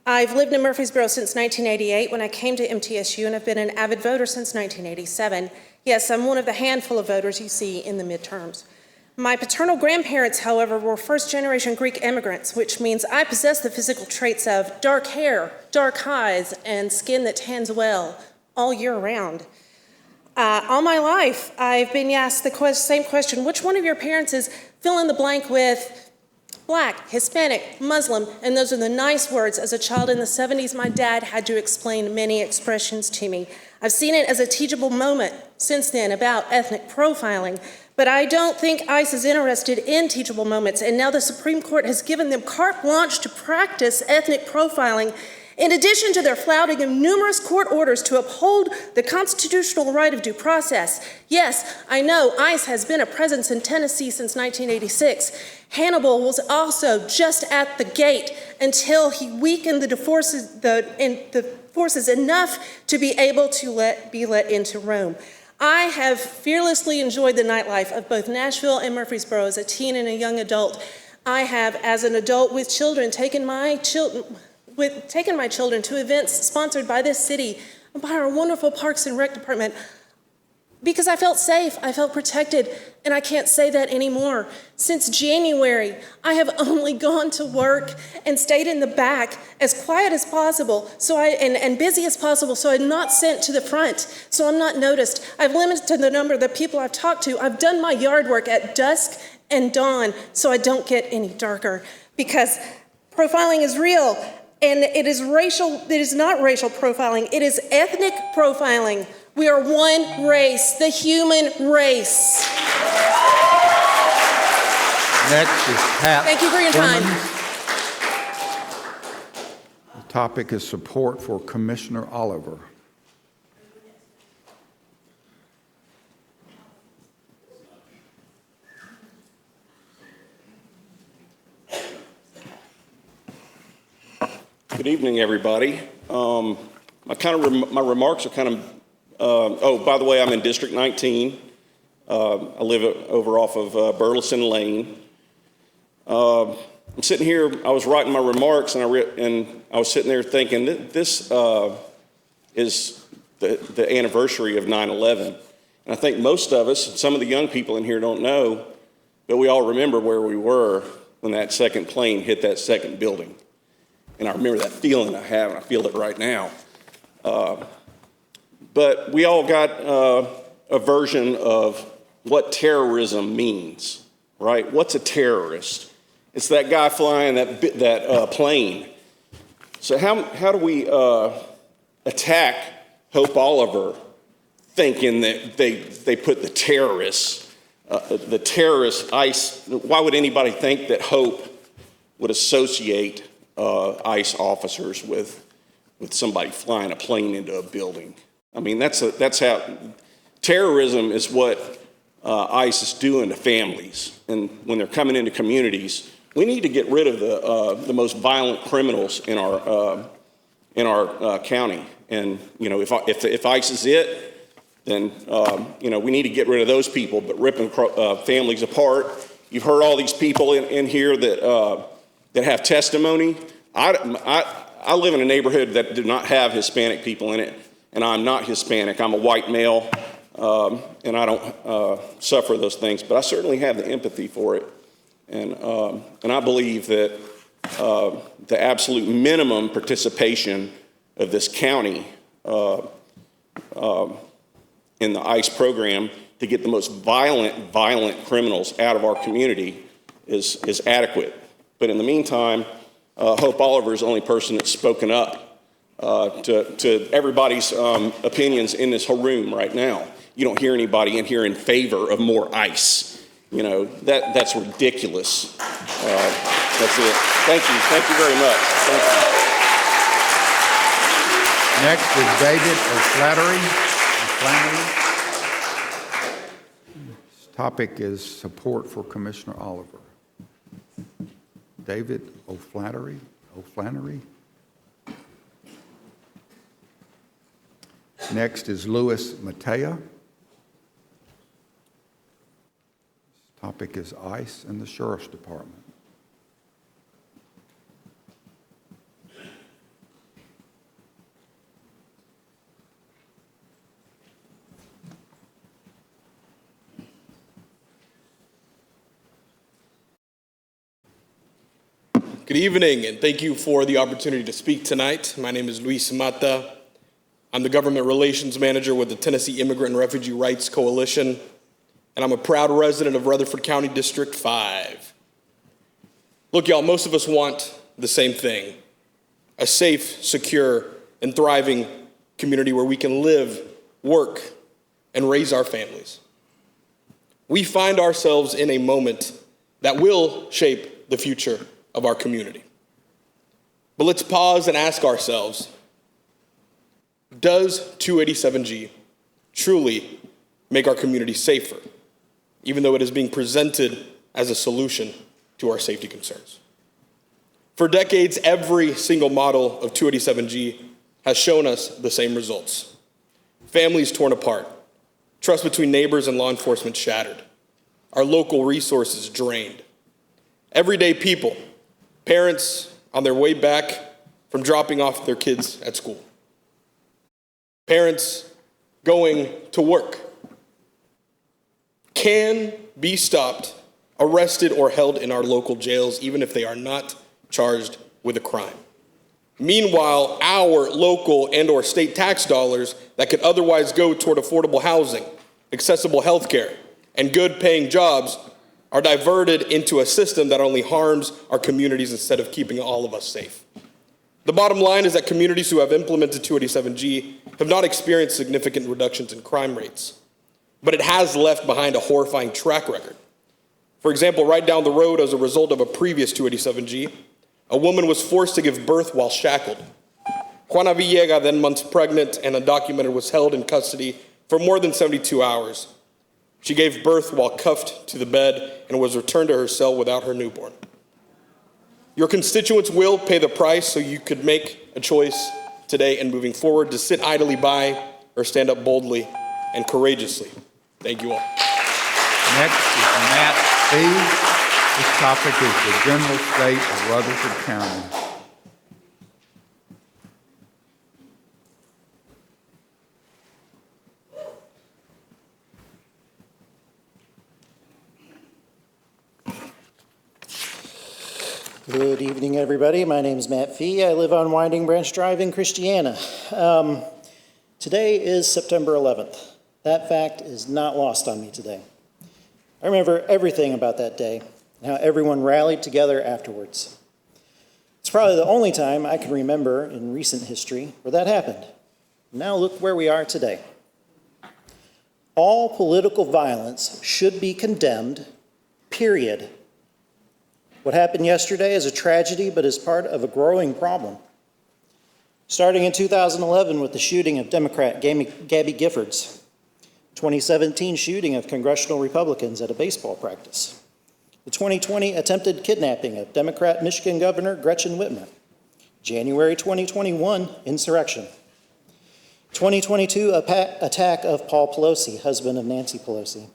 I've lived in Murfreesboro since 1988 when I came to MTSU, and I've been an avid voter since 1987. Yes, I'm one of the handful of voters you see in the midterms. My paternal grandparents, however, were first-generation Greek immigrants, which means I possess the physical traits of dark hair, dark eyes, and skin that tans well all year round. All my life, I've been asked the same question: which one of your parents is fill in the blank with Black, Hispanic, Muslim? And those are the nice words. As a child in the 70s, my dad had to explain many expressions to me. I've seen it as a teachable moment since then about ethnic profiling. But I don't think ICE is interested in teachable moments, and now the Supreme Court has given them carte blanche to practice ethnic profiling, in addition to their flouting of numerous court orders to uphold the constitutional right of due process. Yes, I know ICE has been a presence in Tennessee since 1986. Hannibal was also just at the gate until he weakened the forces enough to be able to be let into Rome. I have fearlessly enjoyed the nightlife of both Nashville and Murfreesboro as a teen and a young adult. I have, as an adult with children, taken my children to events sponsored by this city and by our wonderful Parks and Rec department, because I felt safe, I felt protected, and I can't say that anymore. Since January, I have only gone to work and stayed in the back as quiet as possible and busy as possible, so I'm not sent to the front, so I'm not noticed. I've limited the number of the people I've talked to. I've done my yard work at dusk and dawn, so I don't get any darker, because profiling is real, and it is not racial profiling, it is ethnic profiling. We are one race, the human race. Next is Pat. Thank you for your time. The topic is support for Commissioner Oliver. Good evening, everybody. My remarks are kind of, by the way, I'm in District 19. I live over off of Burleson Lane. I'm sitting here, I was writing my remarks, and I was sitting there thinking, this is the anniversary of 9/11. And I think most of us, some of the young people in here don't know, but we all remember where we were when that second plane hit that second building. And I remember that feeling I have, and I feel it right now. But we all got a version of what terrorism means, right? What's a terrorist? It's that guy flying that plane. So how do we attack Hope Oliver, thinking that they put the terrorist ICE? Why would anybody think that Hope would associate ICE officers with somebody flying a plane into a building? I mean, that's how terrorism is what ICE is doing to families. And when they're coming into communities, we need to get rid of the most violent criminals in our county. And, you know, if ICE is it, then, you know, we need to get rid of those people, but ripping families apart. You've heard all these people in here that have testimony. I live in a neighborhood that do not have Hispanic people in it, and I'm not Hispanic. I'm a white male, and I don't suffer those things, but I certainly have the empathy for it. And I believe that the absolute minimum participation of this county in the ICE program to get the most violent criminals out of our community is adequate. But in the meantime, Hope Oliver is the only person that's spoken up to everybody's opinions in this whole room right now. You don't hear anybody in here in favor of more ICE. You know, that's ridiculous. That's it. Thank you. Thank you very much. Thank you. Next is David O'Flaherty. His topic is support for Commissioner Oliver. David O'Flaherty. Next is Louis Matea. His topic is ICE and the Sheriff's Department. Good evening, and thank you for the opportunity to speak tonight. My name is Luis Mata. I'm the Government Relations Manager with the Tennessee Immigrant and Refugee Rights Coalition, and I'm a proud resident of Rutherford County District 5. Look, y'all, most of us want the same thing: a safe, secure, and thriving community where we can live, work, and raise our families. We find ourselves in a moment that will shape the future of our community. But let's pause and ask ourselves, does 287G truly make our community safer, even though it is being presented as a solution to our safety concerns? For decades, every single model of 287G has shown us the same results. Families torn apart, trust between neighbors and law enforcement shattered, our local resources drained. Everyday people, parents on their way back from dropping off their kids at school. Parents going to work can be stopped, arrested, or held in our local jails, even if they are not charged with a crime. Meanwhile, our local and/or state tax dollars that could otherwise go toward affordable housing, accessible health care, and good-paying jobs are diverted into a system that only harms our communities instead of keeping all of us safe. The bottom line is that communities who have implemented 287G have not experienced significant reductions in crime rates, but it has left behind a horrifying track record. For example, right down the road, as a result of a previous 287G, a woman was forced to give birth while shackled. Juana Villega, then months pregnant and undocumented, was held in custody for more than 72 hours. She gave birth while cuffed to the bed and was returned to her cell without her newborn. Your constituents will pay the price, so you could make a choice today and moving forward to sit idly by or stand up boldly and courageously. Thank you all. Next is Matt Fee. His topic is the general state of Rutherford County. Good evening, everybody. My name is Matt Fee. I live on Winding Branch Drive in Christiana. Today is September 11th. That fact is not lost on me today. I remember everything about that day and how everyone rallied together afterwards. It's probably the only time I can remember in recent history where that happened. Now look where we are today. All political violence should be condemned, period. What happened yesterday is a tragedy, but is part of a growing problem. Starting in 2011 with the shooting of Democrat Gabby Giffords, 2017 shooting of congressional Republicans at a baseball practice, the 2020 attempted kidnapping of Democrat Michigan Governor Gretchen Whitmer, January 2021 insurrection, 2022 attack of Paul Pelosi, husband of Nancy Pelosi,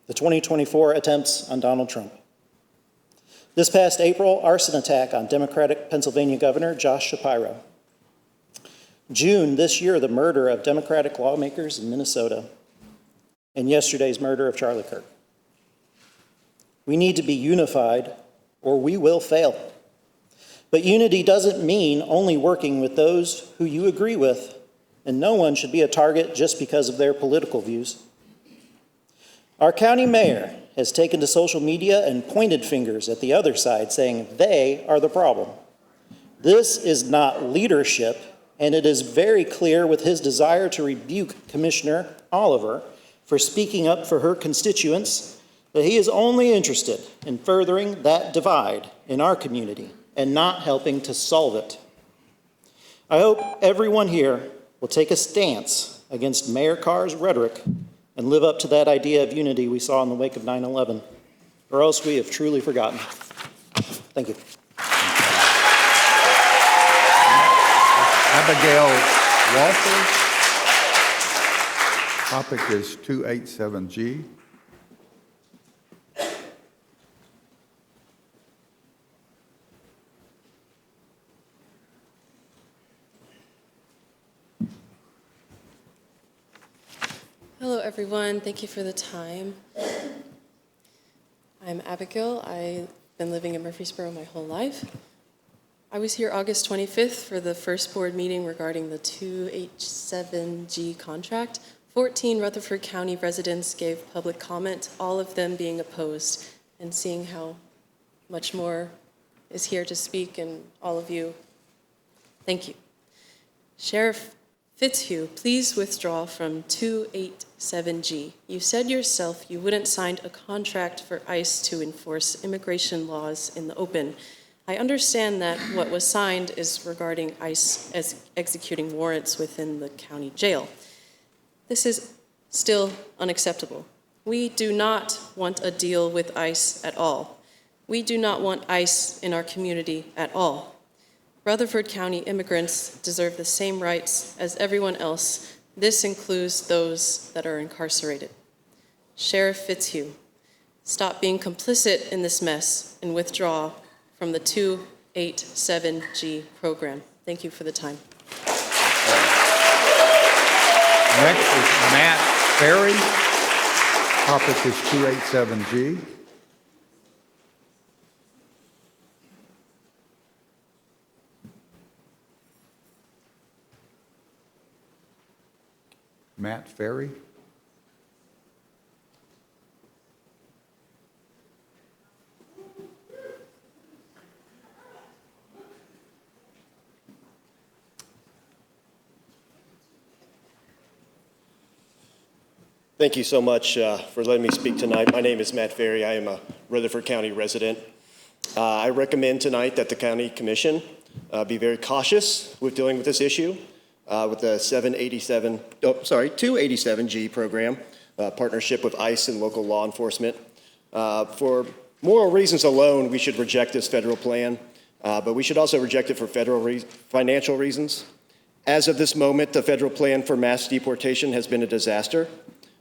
the 2024 attempts on Donald Trump. This past April, arson attack on Democratic Pennsylvania Governor Josh Shapiro. June this year, the murder of Democratic lawmakers in Minnesota, and yesterday's murder of Charlie Kirk. We need to be unified or we will fail. But unity doesn't mean only working with those who you agree with, and no one should be a target just because of their political views. Our county mayor has taken to social media and pointed fingers at the other side, saying they are the problem. This is not leadership, and it is very clear with his desire to rebuke Commissioner Oliver for speaking up for her constituents that he is only interested in furthering that divide in our community and not helping to solve it. I hope everyone here will take a stance against Mayor Carr's rhetoric and live up to that idea of unity we saw in the wake of 9/11, or else we have truly forgotten. Thank you. Abigail Walters. Topic is 287G. Hello, everyone. Thank you for the time. I'm Abigail. I've been living in Murfreesboro my whole life. I was here August 25th for the first board meeting regarding the 287G contract. 14 Rutherford County residents gave public comment, all of them being opposed, and seeing how much more is here to speak, and all of you, thank you. Sheriff Fitzhugh, please withdraw from 287G. You said yourself you wouldn't sign a contract for ICE to enforce immigration laws in the open. I understand that what was signed is regarding ICE as executing warrants within the county jail. This is still unacceptable. We do not want a deal with ICE at all. We do not want ICE in our community at all. Rutherford County immigrants deserve the same rights as everyone else. This includes those that are incarcerated. Sheriff Fitzhugh, stop being complicit in this mess and withdraw from the 287G program. Thank you for the time. Next is Matt Ferry. Topic is 287G. Matt Ferry. Thank you so much for letting me speak tonight. My name is Matt Ferry. I am a Rutherford County resident. I recommend tonight that the County Commission be very cautious with dealing with this issue with the 287G program, partnership with ICE and local law enforcement. For moral reasons alone, we should reject this federal plan, but we should also reject it for financial reasons. As of this moment, the federal plan for mass deportation has been a disaster.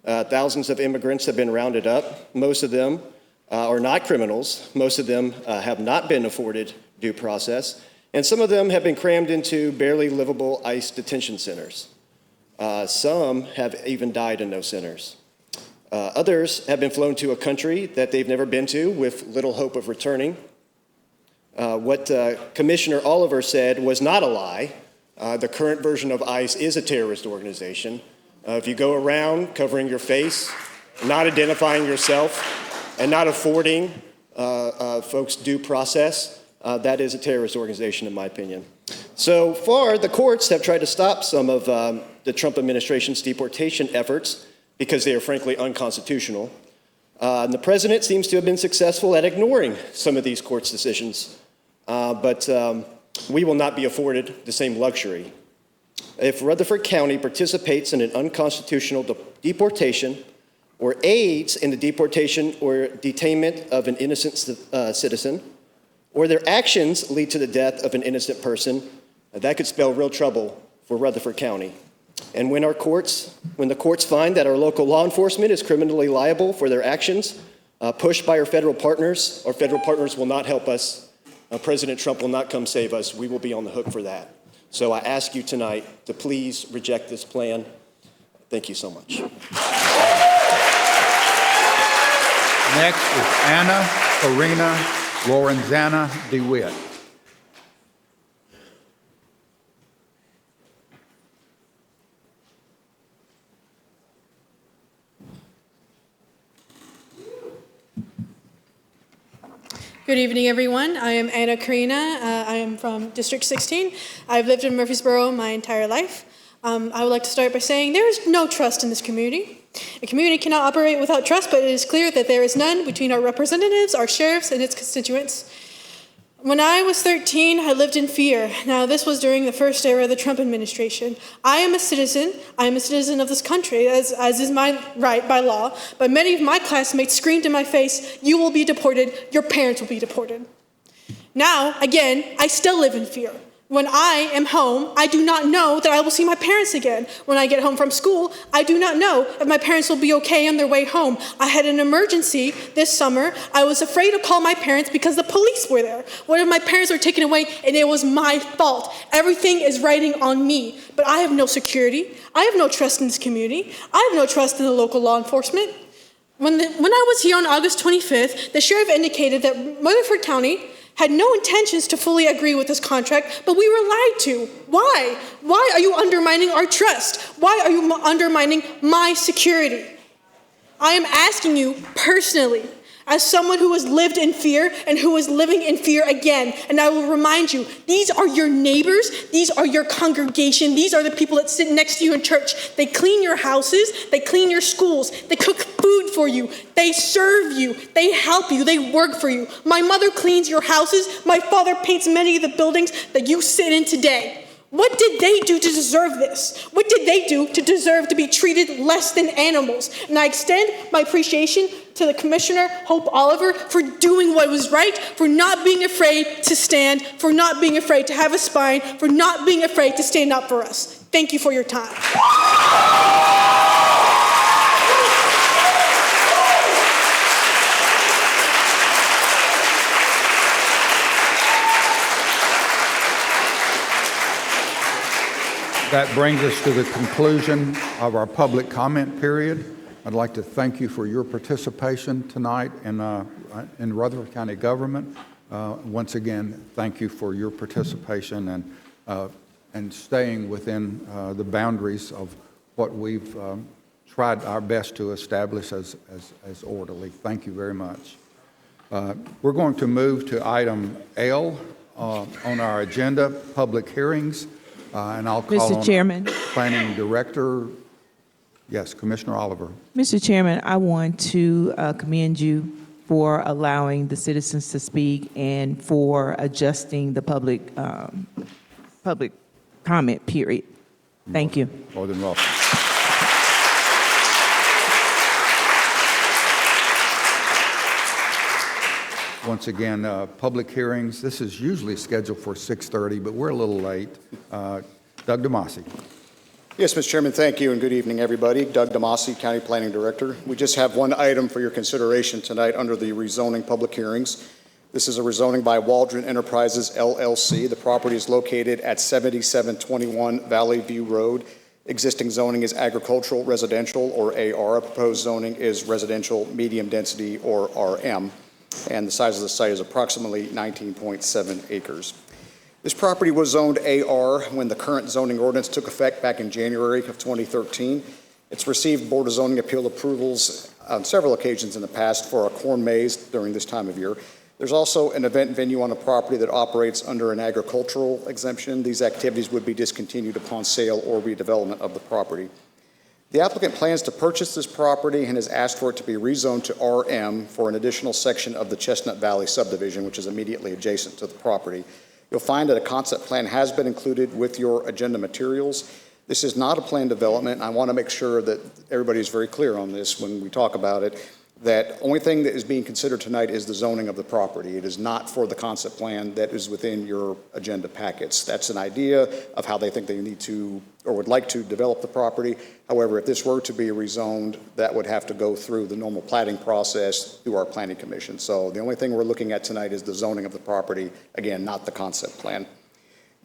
Thousands of immigrants have been rounded up. Most of them are not criminals. Most of them have not been afforded due process. And some of them have been crammed into barely livable ICE detention centers. Some have even died in those centers. Others have been flown to a country that they've never been to with little hope of returning. What Commissioner Oliver said was not a lie. The current version of ICE is a terrorist organization. If you go around covering your face, not identifying yourself, and not affording folks due process, that is a terrorist organization, in my opinion. So far, the courts have tried to stop some of the Trump administration's deportation efforts because they are frankly unconstitutional. And the president seems to have been successful at ignoring some of these courts' decisions. But we will not be afforded the same luxury. if Rutherford County participates in an unconstitutional deportation or aids in the deportation or detainment of an innocent citizen, or their actions lead to the death of an innocent person, that could spell real trouble for Rutherford County. And when the courts find that our local law enforcement is criminally liable for their actions, pushed by our federal partners will not help us. President Trump will not come save us. We will be on the hook for that. So I ask you tonight to please reject this plan. Thank you so much. Next is Anna Karina Lorenzana DeWitt. Good evening, everyone. I am Anna Karina. I am from District 16. I've lived in Murfreesboro my entire life. I would like to start by saying there is no trust in this community. A community cannot operate without trust, but it is clear that there is none between our representatives, our sheriffs, and its constituents. When I was 13, I lived in fear. Now, this was during the first era of the Trump administration. I am a citizen. I am a citizen of this country, as is my right by law. But many of my classmates screamed in my face, "You will be deported. Your parents will be deported." Now, again, I still live in fear. When I am home, I do not know that I will see my parents again. When I get home from school, I do not know if my parents will be okay on their way home. I had an emergency this summer. I was afraid to call my parents because the police were there. What if my parents were taken away and it was my fault? Everything is riding on me, but I have no security. I have no trust in this community. I have no trust in the local law enforcement. When I was here on August 25th, the sheriff indicated that Rutherford County had no intentions to fully agree with this contract, but we were lied to. Why? Why are you undermining our trust? Why are you undermining my security? I am asking you personally, as someone who has lived in fear and who is living in fear again, and I will remind you, these are your neighbors, these are your congregation, these are the people that sit next to you in church. They clean your houses, they clean your schools, they cook food for you, they serve you, they help you, they work for you. My mother cleans your houses, my father paints many of the buildings that you sit in today. What did they do to deserve this? What did they do to deserve to be treated less than animals? And I extend my appreciation to the Commissioner, Hope Oliver, for doing what was right, for not being afraid to stand, for not being afraid to have a spine, for not being afraid to stand up for us. Thank you for your time. That brings us to the conclusion of our public comment period. I'd like to thank you for your participation tonight in Rutherford County government. Once again, thank you for your participation and staying within the boundaries of what we've tried our best to establish as orderly. Thank you very much. We're going to move to item L on our agenda, public hearings. And I'll call Mr. on Chairman. Planning Director. Yes, Commissioner Oliver. Mr. Chairman, I want to commend you for allowing the citizens to speak and for adjusting the public comment period. Thank you. More than welcome. Once again, public hearings. This is usually scheduled for 6:30, but we're a little late. Doug DeMasi. Yes, Mr. Chairman, thank you, and good evening, everybody. Doug DeMasi, County Planning Director. We just have one item for your consideration tonight under the rezoning public hearings. This is a rezoning by Waldron Enterprises, LLC. The property is located at 7721 Valley View Road. Existing zoning is agricultural residential, or AR. Proposed zoning is residential medium density, or RM. And the size of the site is approximately 19.7 acres. This property was zoned AR when the current zoning ordinance took effect back in January of 2013. It's received Board of Zoning Appeal approvals on several occasions in the past for a corn maze during this time of year. There's also an event venue on the property that operates under an agricultural exemption. These activities would be discontinued upon sale or redevelopment of the property. The applicant plans to purchase this property and has asked for it to be rezoned to RM for an additional section of the Chestnut Valley subdivision, which is immediately adjacent to the property. You'll find that a concept plan has been included with your agenda materials. This is not a planned development, and I want to make sure that everybody is very clear on this when we talk about it, that only thing that is being considered tonight is the zoning of the property. It is not for the concept plan that is within your agenda packets. That's an idea of how they think they need to or would like to develop the property. However, if this were to be rezoned, that would have to go through the normal platting process through our planning commission. So the only thing we're looking at tonight is the zoning of the property, again, not the concept plan.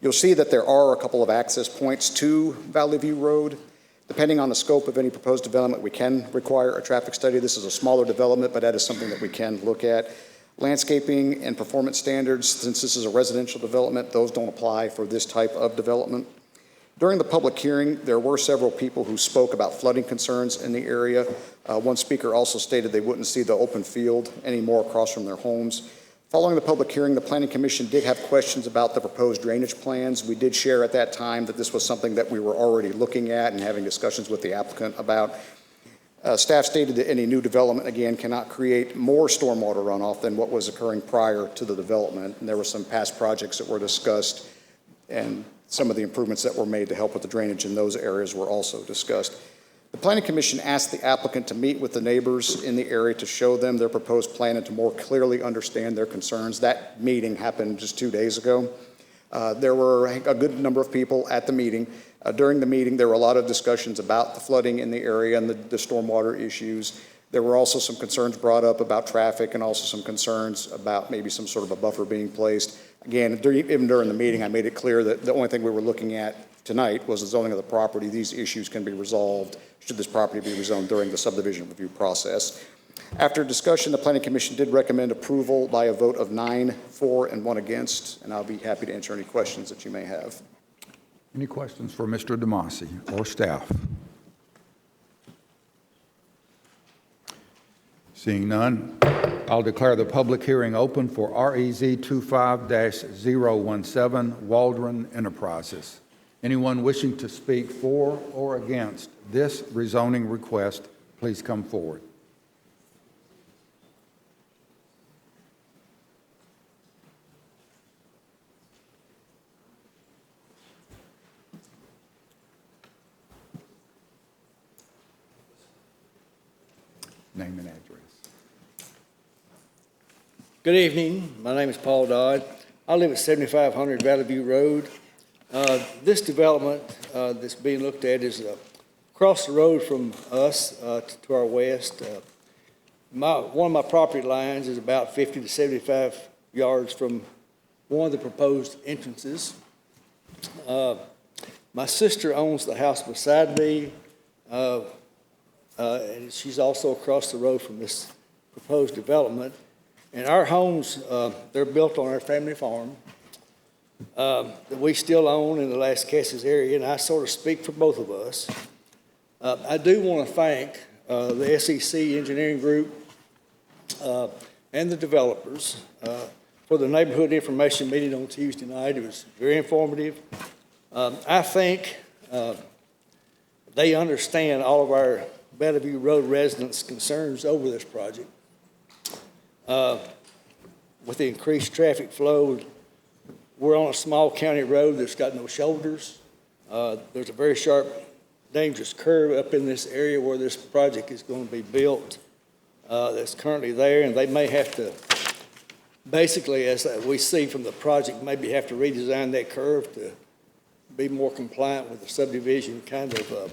You'll see that there are a couple of access points to Valley View Road. Depending on the scope of any proposed development, we can require a traffic study. This is a smaller development, but that is something that we can look at. Landscaping and performance standards, since this is a residential development, those don't apply for this type of development. During the public hearing, there were several people who spoke about flooding concerns in the area. One speaker also stated they wouldn't see the open field anymore across from their homes. Following the public hearing, the Planning Commission did have questions about the proposed drainage plans. We did share at that time that this was something that we were already looking at and having discussions with the applicant about. Staff stated that any new development, again, cannot create more stormwater runoff than what was occurring prior to the development. And there were some past projects that were discussed, and some of the improvements that were made to help with the drainage in those areas were also discussed. The Planning Commission asked the applicant to meet with the neighbors in the area to show them their proposed plan and to more clearly understand their concerns. That meeting happened just 2 days ago. There were a good number of people at the meeting. During the meeting, there were a lot of discussions about the flooding in the area and the stormwater issues. There were also some concerns brought up about traffic and also some concerns about maybe some sort of a buffer being placed. Again, even during the meeting, I made it clear that the only thing we were looking at tonight was the zoning of the property. These issues can be resolved should this property be rezoned during the subdivision review process. After discussion, the Planning Commission did recommend approval by a vote of 9 for and 1 against, and I'll be happy to answer any questions that you may have. Any questions for Mr. DeMasi or staff? Seeing none, I'll declare the public hearing open for REZ 25-017 Waldron Enterprises. Anyone wishing to speak for or against this rezoning request, please come forward. Name and address. Good evening. My name is Paul Dodd. I live at 7500 Valley View Road. This development that's being looked at is across the road from us to our west. One of my property lines is about 50 to 75 yards from one of the proposed entrances. My sister owns the house beside me, and she's also across the road from this proposed development. And our homes, they're built on our family farm that we still own in the Las Casas area, and I sort of speak for both of us. I do want to thank the SEC Engineering Group and the developers for the neighborhood information meeting on Tuesday night. It was very informative. I think they understand all of our Valley View Road residents' concerns over this project. With the increased traffic flow, we're on a small county road that's got no shoulders. There's a very sharp, dangerous curve up in this area where this project is going to be built that's currently there, and they may have to, basically, as we see from the project, maybe have to redesign that curve to be more compliant with the subdivision kind of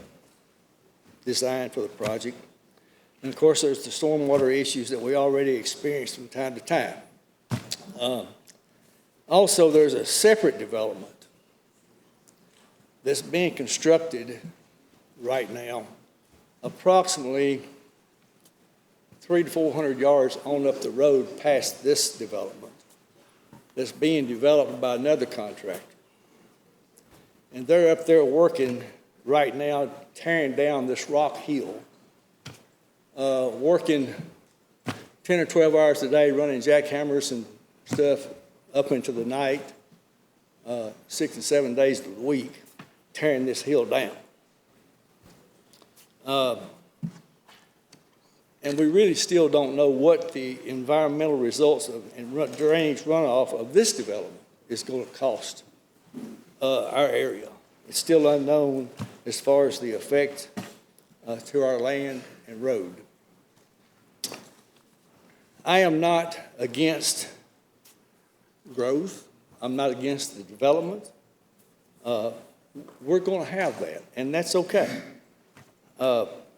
design for the project. And of course, there's the stormwater issues that we already experience from time to time. Also, there's a separate development that's being constructed right now, approximately 300 to 400 yards on up the road past this development, that's being developed by another contractor. And they're up there working right now, tearing down this rock hill, working 10 or 12 hours a day, running jackhammers and stuff up into the night, 6 and 7 days a week, tearing this hill down. And we really still don't know what the environmental results of and drainage runoff of this development is going to cost our area. It's still unknown as far as the effect to our land and road. I am not against growth. I'm not against the development. We're going to have that, and that's okay.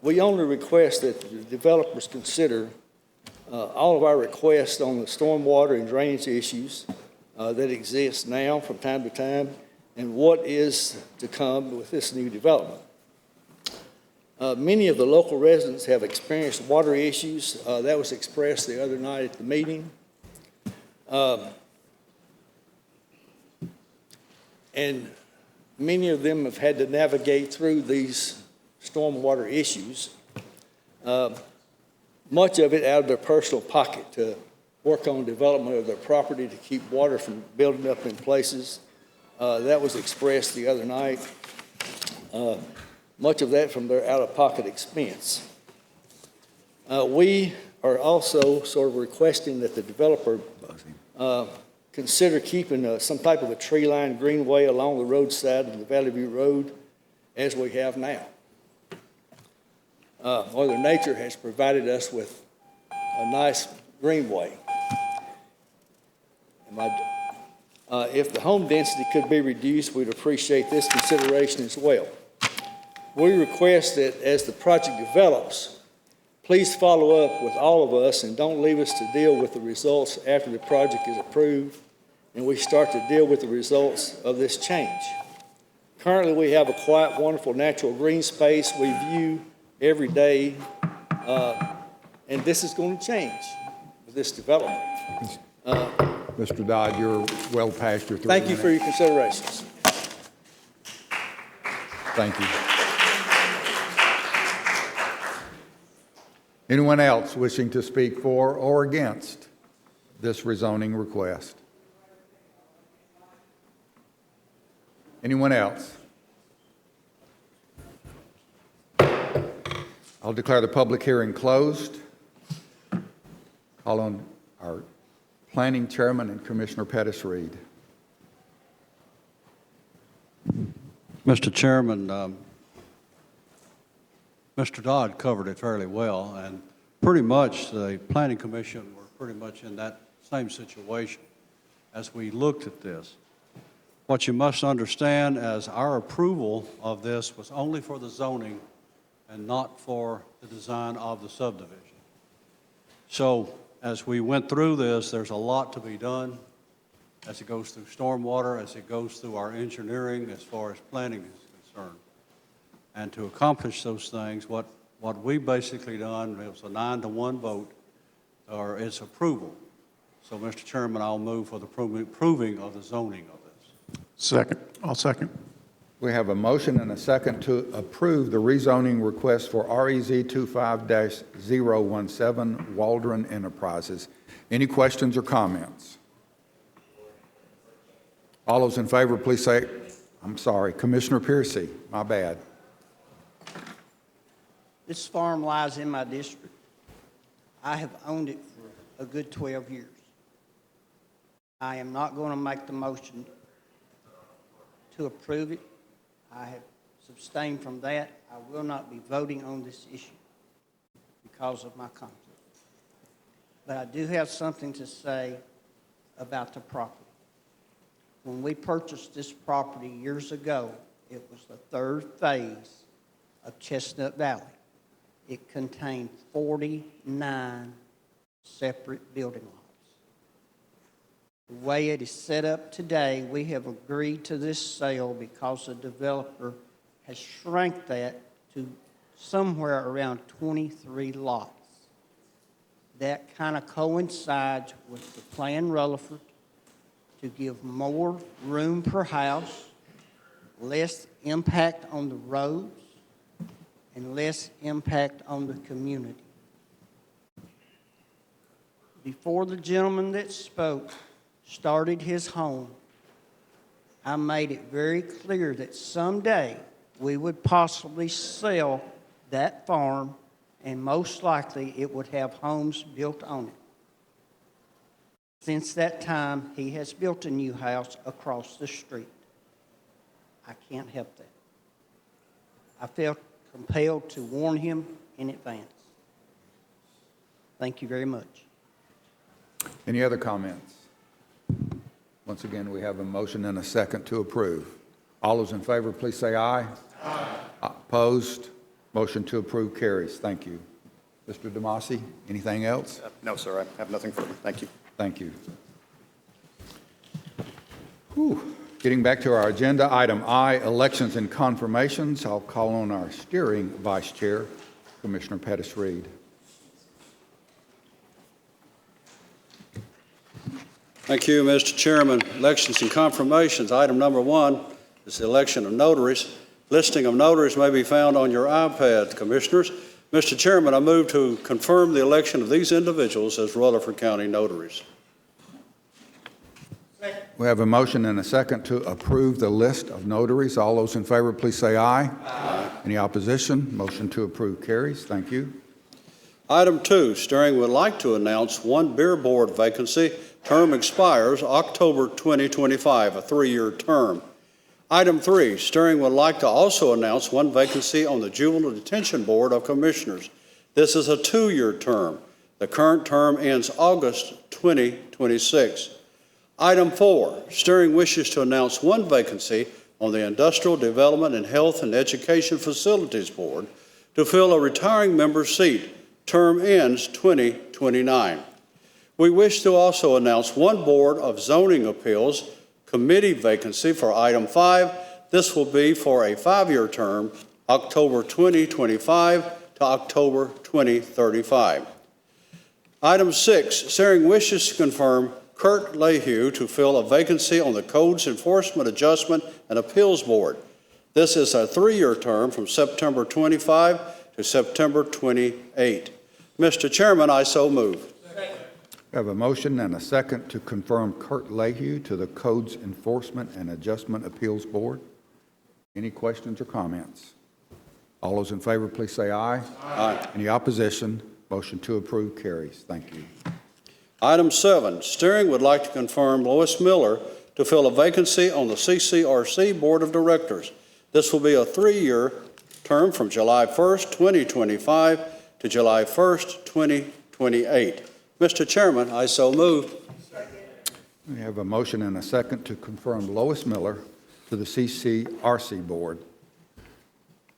We only request that the developers consider all of our requests on the stormwater and drainage issues that exist now from time to time and what is to come with this new development. Many of the local residents have experienced water issues. That was expressed the other night at the meeting. And many of them have had to navigate through these stormwater issues, much of it out of their personal pocket to work on development of their property to keep water from building up in places. That was expressed the other night. Much of that from their out-of-pocket expense. We are also sort of requesting that the developer consider keeping some type of a tree-lined greenway along the roadside of the Valley View Road as we have now. Mother Nature has provided us with a nice greenway. If the home density could be reduced, we'd appreciate this consideration as well. We request that as the project develops, please follow up with all of us and don't leave us to deal with the results after the project is approved and we start to deal with the results of this change. Currently, we have a quiet, wonderful natural green space we view every day, and this is going to change with this development. Mr. Dodd, you're well past your 3 minutes. Thank you for your considerations. Thank you. Anyone else wishing to speak for or against this rezoning request? Anyone else? I'll declare the public hearing closed. Call on our Planning Chairman and Commissioner Pettis-Reed. Mr. Chairman, Mr. Dodd covered it fairly well, and pretty much the Planning Commission were pretty much in that same situation as we looked at this. What you must understand is our approval of this was only for the zoning and not for the design of the subdivision. So as we went through this, there's a lot to be done as it goes through stormwater, as it goes through our engineering, as far as planning is concerned. And to accomplish those things, what we basically done, it was a 9-to-1 vote, or its approval. So, Mr. Chairman, I'll move for the approving of the zoning of this. Second. I'll second. We have a motion and a second to approve the rezoning request for REZ 25-017 Waldron Enterprises. Any questions or comments? All those in favor, please say, I'm sorry, Commissioner Piercy, my bad. This farm lies in my district. I have owned it for a good 12 years. I am not going to make the motion to approve it. I have abstained from that. I will not be voting on this issue because of my conflict. But I do have something to say about the property. When we purchased this property years ago, it was the third phase of Chestnut Valley. It contained 49 separate building lots. The way it is set up today, we have agreed to this sale because the developer has shrank that to somewhere around 23 lots. That kind of coincides with the plan Rutherford to give more room per house, less impact on the roads, and less impact on the community. Before the gentleman that spoke started his home, I made it very clear that someday we would possibly sell that farm, and most likely it would have homes built on it. Since that time, he has built a new house across the street. I can't help that. I felt compelled to warn him in advance. Thank you very much. Any other comments? Once again, we have a motion and a second to approve. All those in favor, please say aye. Aye. Opposed? Motion to approve carries. Thank you. Mr. Demasi, anything else? No, sir, I have nothing further. Thank you. Thank you. Whew. Getting back to our agenda, item I, elections and confirmations. I'll call on our steering vice chair, Commissioner Pettis Reed. Thank you, Mr. Chairman. Elections and confirmations. Item number 1 is the election of notaries. Listing of notaries may be found on your iPad, Commissioners. Mr. Chairman, I move to confirm the election of these individuals as Rutherford County notaries. We have a motion and a second to approve the list of notaries. All those in favor, please say aye. Aye. Any opposition? Motion to approve carries. Thank you. Item 2, steering would like to announce one beer board vacancy. Term expires October 2025, a 3-year term. Item 3, steering would like to also announce one vacancy on the Juvenile Detention Board of Commissioners. This is a 2-year term. The current term ends August 2026. Item 4, steering wishes to announce one vacancy on the Industrial Development and Health and Education Facilities Board to fill a retiring member's seat. Term ends 2029. We wish to also announce one Board of Zoning Appeals committee vacancy for item 5. This will be for a 5-year term, October 2025 to October 2035. Item 6, steering wishes to confirm Kurt Lehue to fill a vacancy on the Codes Enforcement Adjustment and Appeals Board. This is a 3-year term from September 25 to September 28. Mr. Chairman, I so move. We have a motion and a second to confirm Kurt Lehue to the Codes Enforcement and Adjustment Appeals Board. Any questions or comments? All those in favor, please say aye. Aye. Any opposition? Motion to approve carries. Thank you. Item 7, steering would like to confirm Lois Miller to fill a vacancy on the CCRC Board of Directors. This will be a 3-year term from July 1st, 2025 to July 1st, 2028. Mr. Chairman, I so move. We have a motion and a second to confirm Lois Miller to the CCRC Board.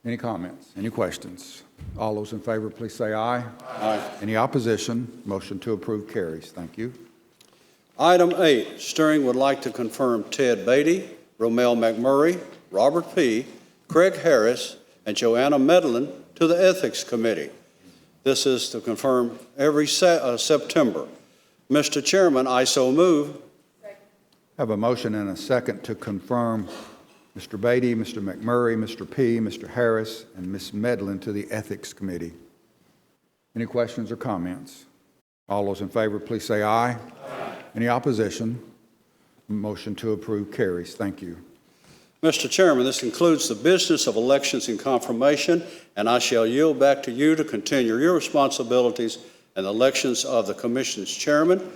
Any comments? Any questions? All those in favor, please say aye. Aye. Any opposition? Motion to approve carries. Thank you. Item 8, steering would like to confirm Ted Beatty, Romel McMurray, Robert P., Craig Harris, and Joanna Medlin to the Ethics Committee. This is to confirm every September. Mr. Chairman, I so move. I have a motion and a second to confirm Mr. Beatty, Mr. McMurray, Mr. P., Mr. Harris, and Ms. Medlin to the Ethics Committee. Any questions or comments? All those in favor, please say aye. Aye. Any opposition? Motion to approve carries. Thank you. Mr. Chairman, this concludes the business of elections and confirmation, and I shall yield back to you to continue your responsibilities in the elections of the Commission's chairman,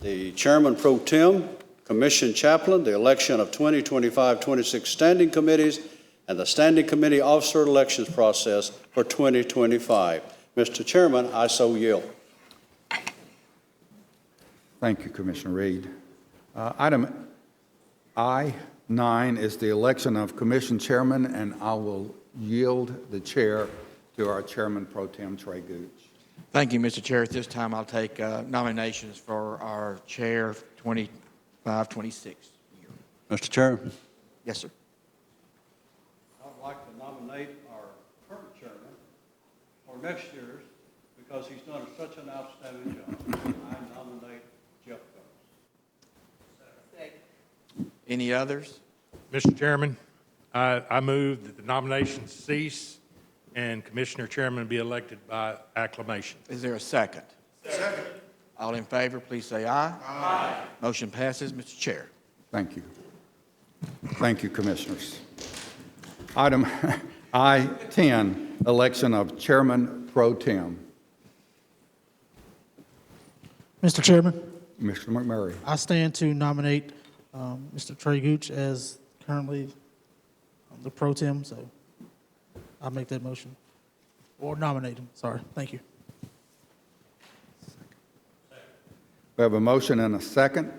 the chairman pro tem, commission chaplain, the election of 2025-26 standing committees, and the standing committee officer elections process for 2025. Mr. Chairman, I so yield. Thank you, Commissioner Reed. Item I-9 is the election of commission chairman, and I will yield the chair to our chairman pro tem, Trey Gooch. Thank you, Mr. Chair. At this time, I'll take nominations for our chair 25-26 year. Mr. Chair. Yes, sir. I'd like to nominate our current chairman for next year's because he's done such an outstanding job. I nominate Jeff Combs. Any others? Mr. Chairman, I move that the nominations cease and Commissioner Chairman be elected by acclamation. Is there a second? Second. All in favor, please say aye. Aye. Motion passes, Mr. Chair. Thank you. Thank you, Commissioners. Item I-10, election of chairman pro tem. Mr. Chairman, Mr. McMurray. I stand to nominate Mr. Trey Gooch as currently the pro tem, so I'll make that motion. Or nominate him, sorry. Thank you. We have a motion and a second.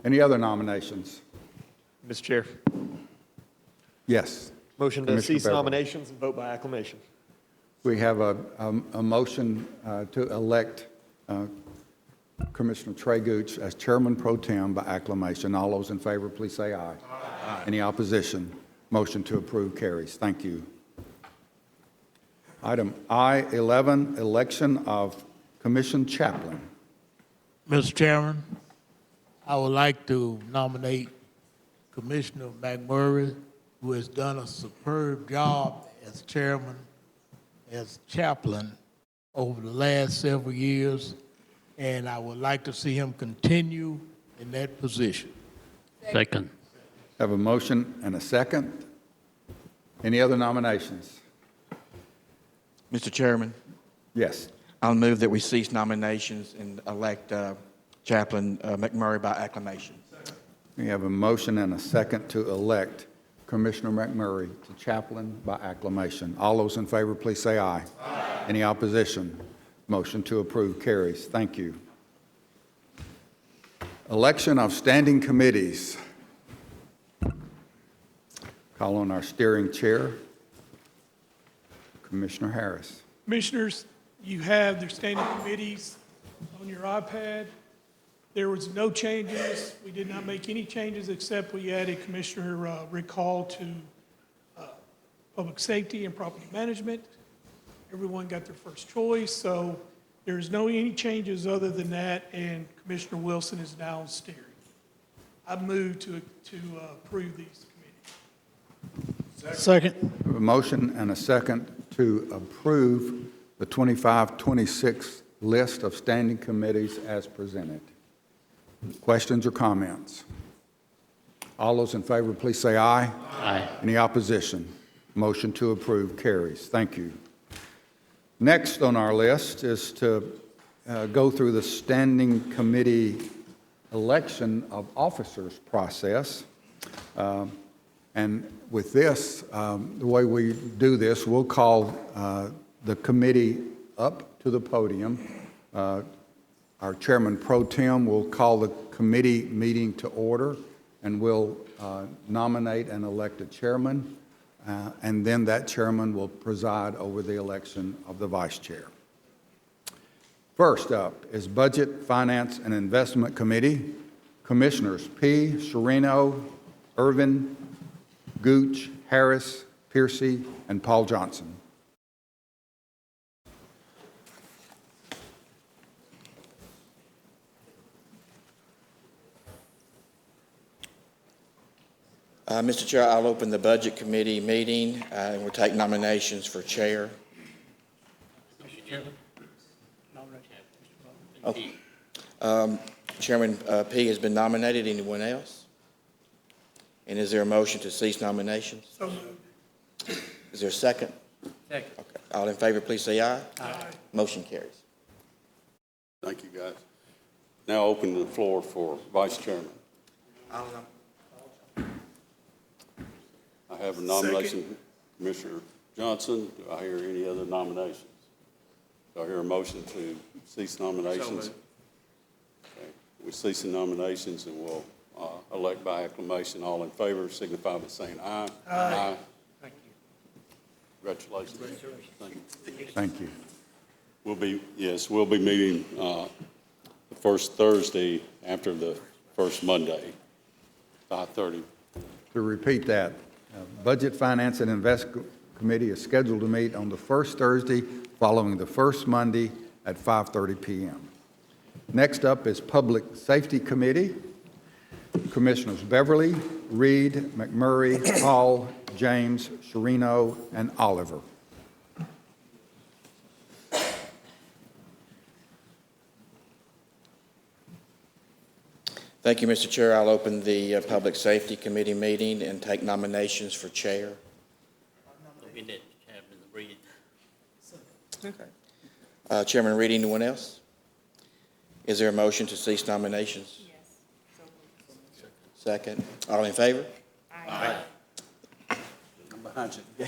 Any other nominations? Mr. Chair, Yes. motion to Commissioner cease Beverly. nominations and vote by acclamation. We have a motion to elect Commissioner Trey Gooch as Chairman Pro Tem by acclamation. All those in favor, please say aye. Aye. Any opposition? Motion to approve carries. Thank you. Item I-11, election of Commission Chaplain. Mr. Chairman, I would like to nominate Commissioner McMurray, who has done a superb job as chairman, as chaplain over the last several years, and I would like to see him continue in that position. Second. Have a motion and a second. Any other nominations? Mr. Chairman, Yes. I'll move that we cease nominations and elect Chaplain McMurray by acclamation. We have a motion and a second to elect Commissioner McMurray to chaplain by acclamation. All those in favor, please say aye. Aye. Any opposition? Motion to approve carries. Thank you. Election of standing committees. Call on our steering chair, Commissioner Harris. Commissioners, you have their standing committees on your iPad. There was no changes. We did not make any changes except we added Commissioner Recall to Public Safety and Property Management. Everyone got their first choice, so there's no any changes other than that, and Commissioner Wilson is now on steering. I move to approve these committees. Second. We have a motion and a second to approve the 25-26 list of standing committees as presented. Questions or comments? All those in favor, please say aye. Aye. Any opposition? Motion to approve carries. Thank you. Next on our list is to go through the standing committee election of officers process. And with this, the way we do this, we'll call the committee up to the podium. Our Chairman Pro Tem will call the committee meeting to order, and we'll nominate and elect a chairman, and then that chairman will preside over the election of the vice chair. First up is Budget, Finance, and Investment Committee. Commissioners P. Sherino, Irvin, Gooch, Harris, Piercy, and Paul Johnson. Mr. Chair, I'll open the Budget Committee meeting, and we'll take nominations for chair. Oh. Chairman P. has been nominated. Anyone else? And is there a motion to cease nominations? So moved. Is there a second? Second. Okay. All in favor, please say aye. Aye. Motion carries. Thank you, guys. Now open the floor for vice chairman. I have a nomination, Second. Commissioner Johnson. Do I hear any other nominations? Do I hear a motion to cease nominations? Okay. We cease the nominations and we'll elect by acclamation. All in favor signify by saying aye. Aye. Thank you. Congratulations. Thank you. Thank you. We'll be meeting the first Thursday after the first Monday, 5:30. To repeat that, Budget, Finance, and Investment Committee is scheduled to meet on the first Thursday following the first Monday at 5:30 p.m. Next up is Public Safety Committee. Commissioners Beverly, Reed, McMurray, Hall, James, Sherino, and Oliver. Thank you, Mr. Chair. I'll open the Public Safety Committee meeting and take nominations for chair. Okay. Chairman Reed, anyone else? Is there a motion to cease nominations? Yes. Second. All in favor? Aye. behind you.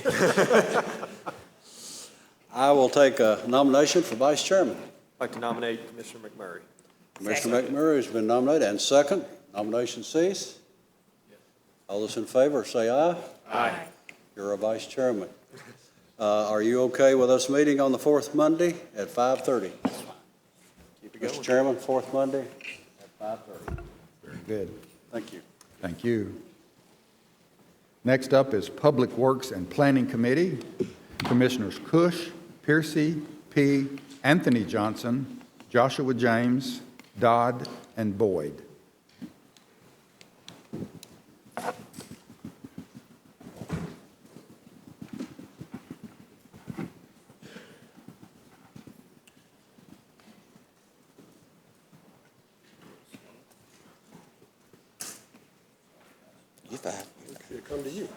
I will take a nomination for vice chairman. I'd like to nominate Commissioner McMurray. Commissioner McMurray has been nominated, and second, nomination cease. All those in favor, say aye. Aye. You're a vice chairman. Are you okay with us meeting on the fourth Monday at 5:30? Mr. Chairman, fourth Monday at 5:30. Very good. Thank you. Thank you. Next up is Public Works and Planning Committee. Commissioners Cush, Piercy, P., Anthony Johnson, Joshua James, Dodd, and Boyd. You're fine. It'll come to you.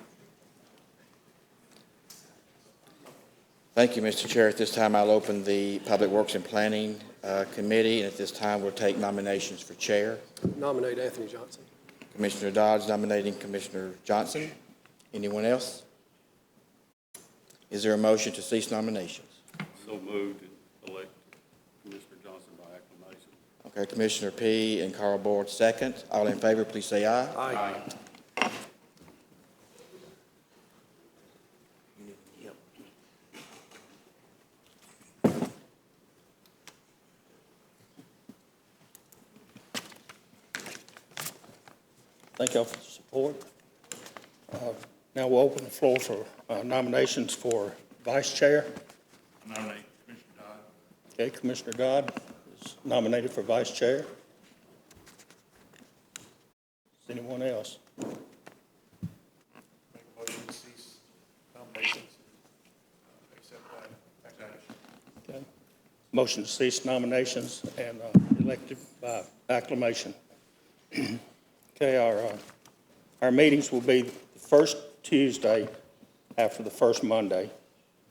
Thank you, Mr. Chair. At this time, I'll open the Public Works and Planning Committee, and at this time, we'll take nominations for chair. Nominate Anthony Johnson. Commissioner Dodds nominating Commissioner Johnson. Anyone else? Is there a motion to cease nominations? So moved and elect Commissioner Johnson by acclamation. Okay, Commissioner P. and Carl Board second. All in favor, please say aye. Aye. Thank y'all for the support. Now we'll open the floor for nominations for vice chair. Nominate Commissioner Dodd. Okay, Commissioner Dodd is nominated for vice chair. Is anyone else? Make a motion to cease nominations. Accept that action. Okay. Motion to cease nominations and elected by acclamation. Okay, our meetings will be the first Tuesday after the first Monday,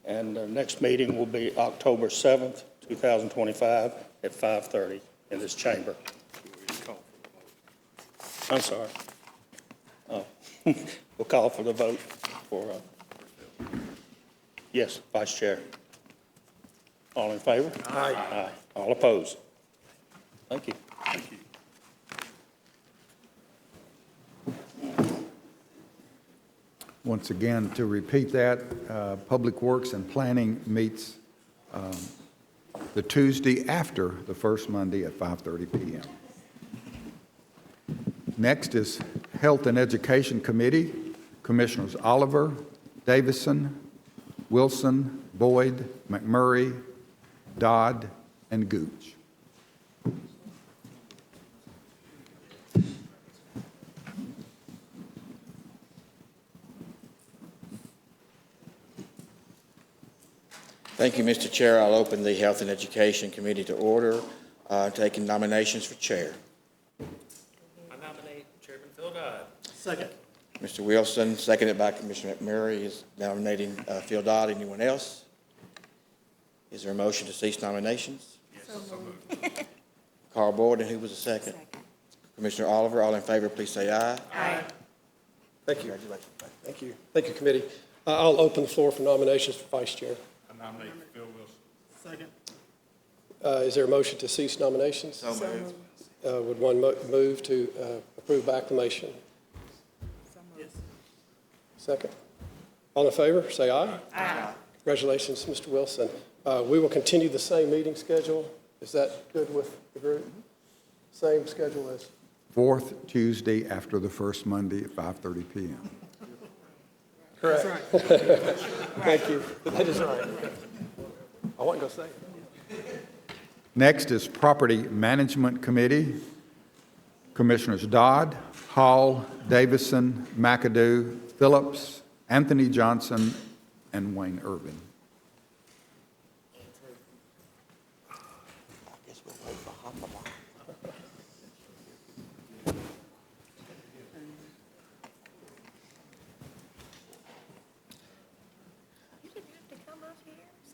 and the next meeting will be October 7th, 2025 at 5:30 in this chamber. I'm sorry. Oh, we'll call for the vote for, yes, vice chair. All in favor? Aye. Aye. All opposed? Thank you. Thank you. Once again, to repeat that, Public Works and Planning meets the Tuesday after the first Monday at 5:30 p.m. Next is Health and Education Committee. Commissioners Oliver, Davison, Wilson, Boyd, McMurray, Dodd, and Gooch. Thank you, Mr. Chair. I'll open the Health and Education Committee to order, taking nominations for chair. I nominate Chairman Phil Dodd. Second. Mr. Wilson, seconded by Commissioner McMurray, is nominating Phil Dodd. Anyone else? Is there a motion to cease nominations? So moved. Carl Board, and who was the second? Commissioner Oliver, all in favor, please say aye. Aye. Thank you. Congratulations. Thank you. Thank you, committee. I'll open the floor for nominations for vice chair. I nominate Phil Wilson. Second. Is there a motion to cease nominations? So moved. Would one move to approve by acclamation? Second. All in favor, say aye. Aye. Congratulations, Mr. Wilson. We will continue the same meeting schedule. Is that good with the group? Same schedule as? Fourth Tuesday after the first Monday at 5:30 p.m. Correct. That's right. Thank you. That is right. I wasn't going to say it. Next is Property Management Committee. Commissioners Dodd, Hall, Davison, McAdoo, Phillips, Anthony Johnson, and Wayne Irvin.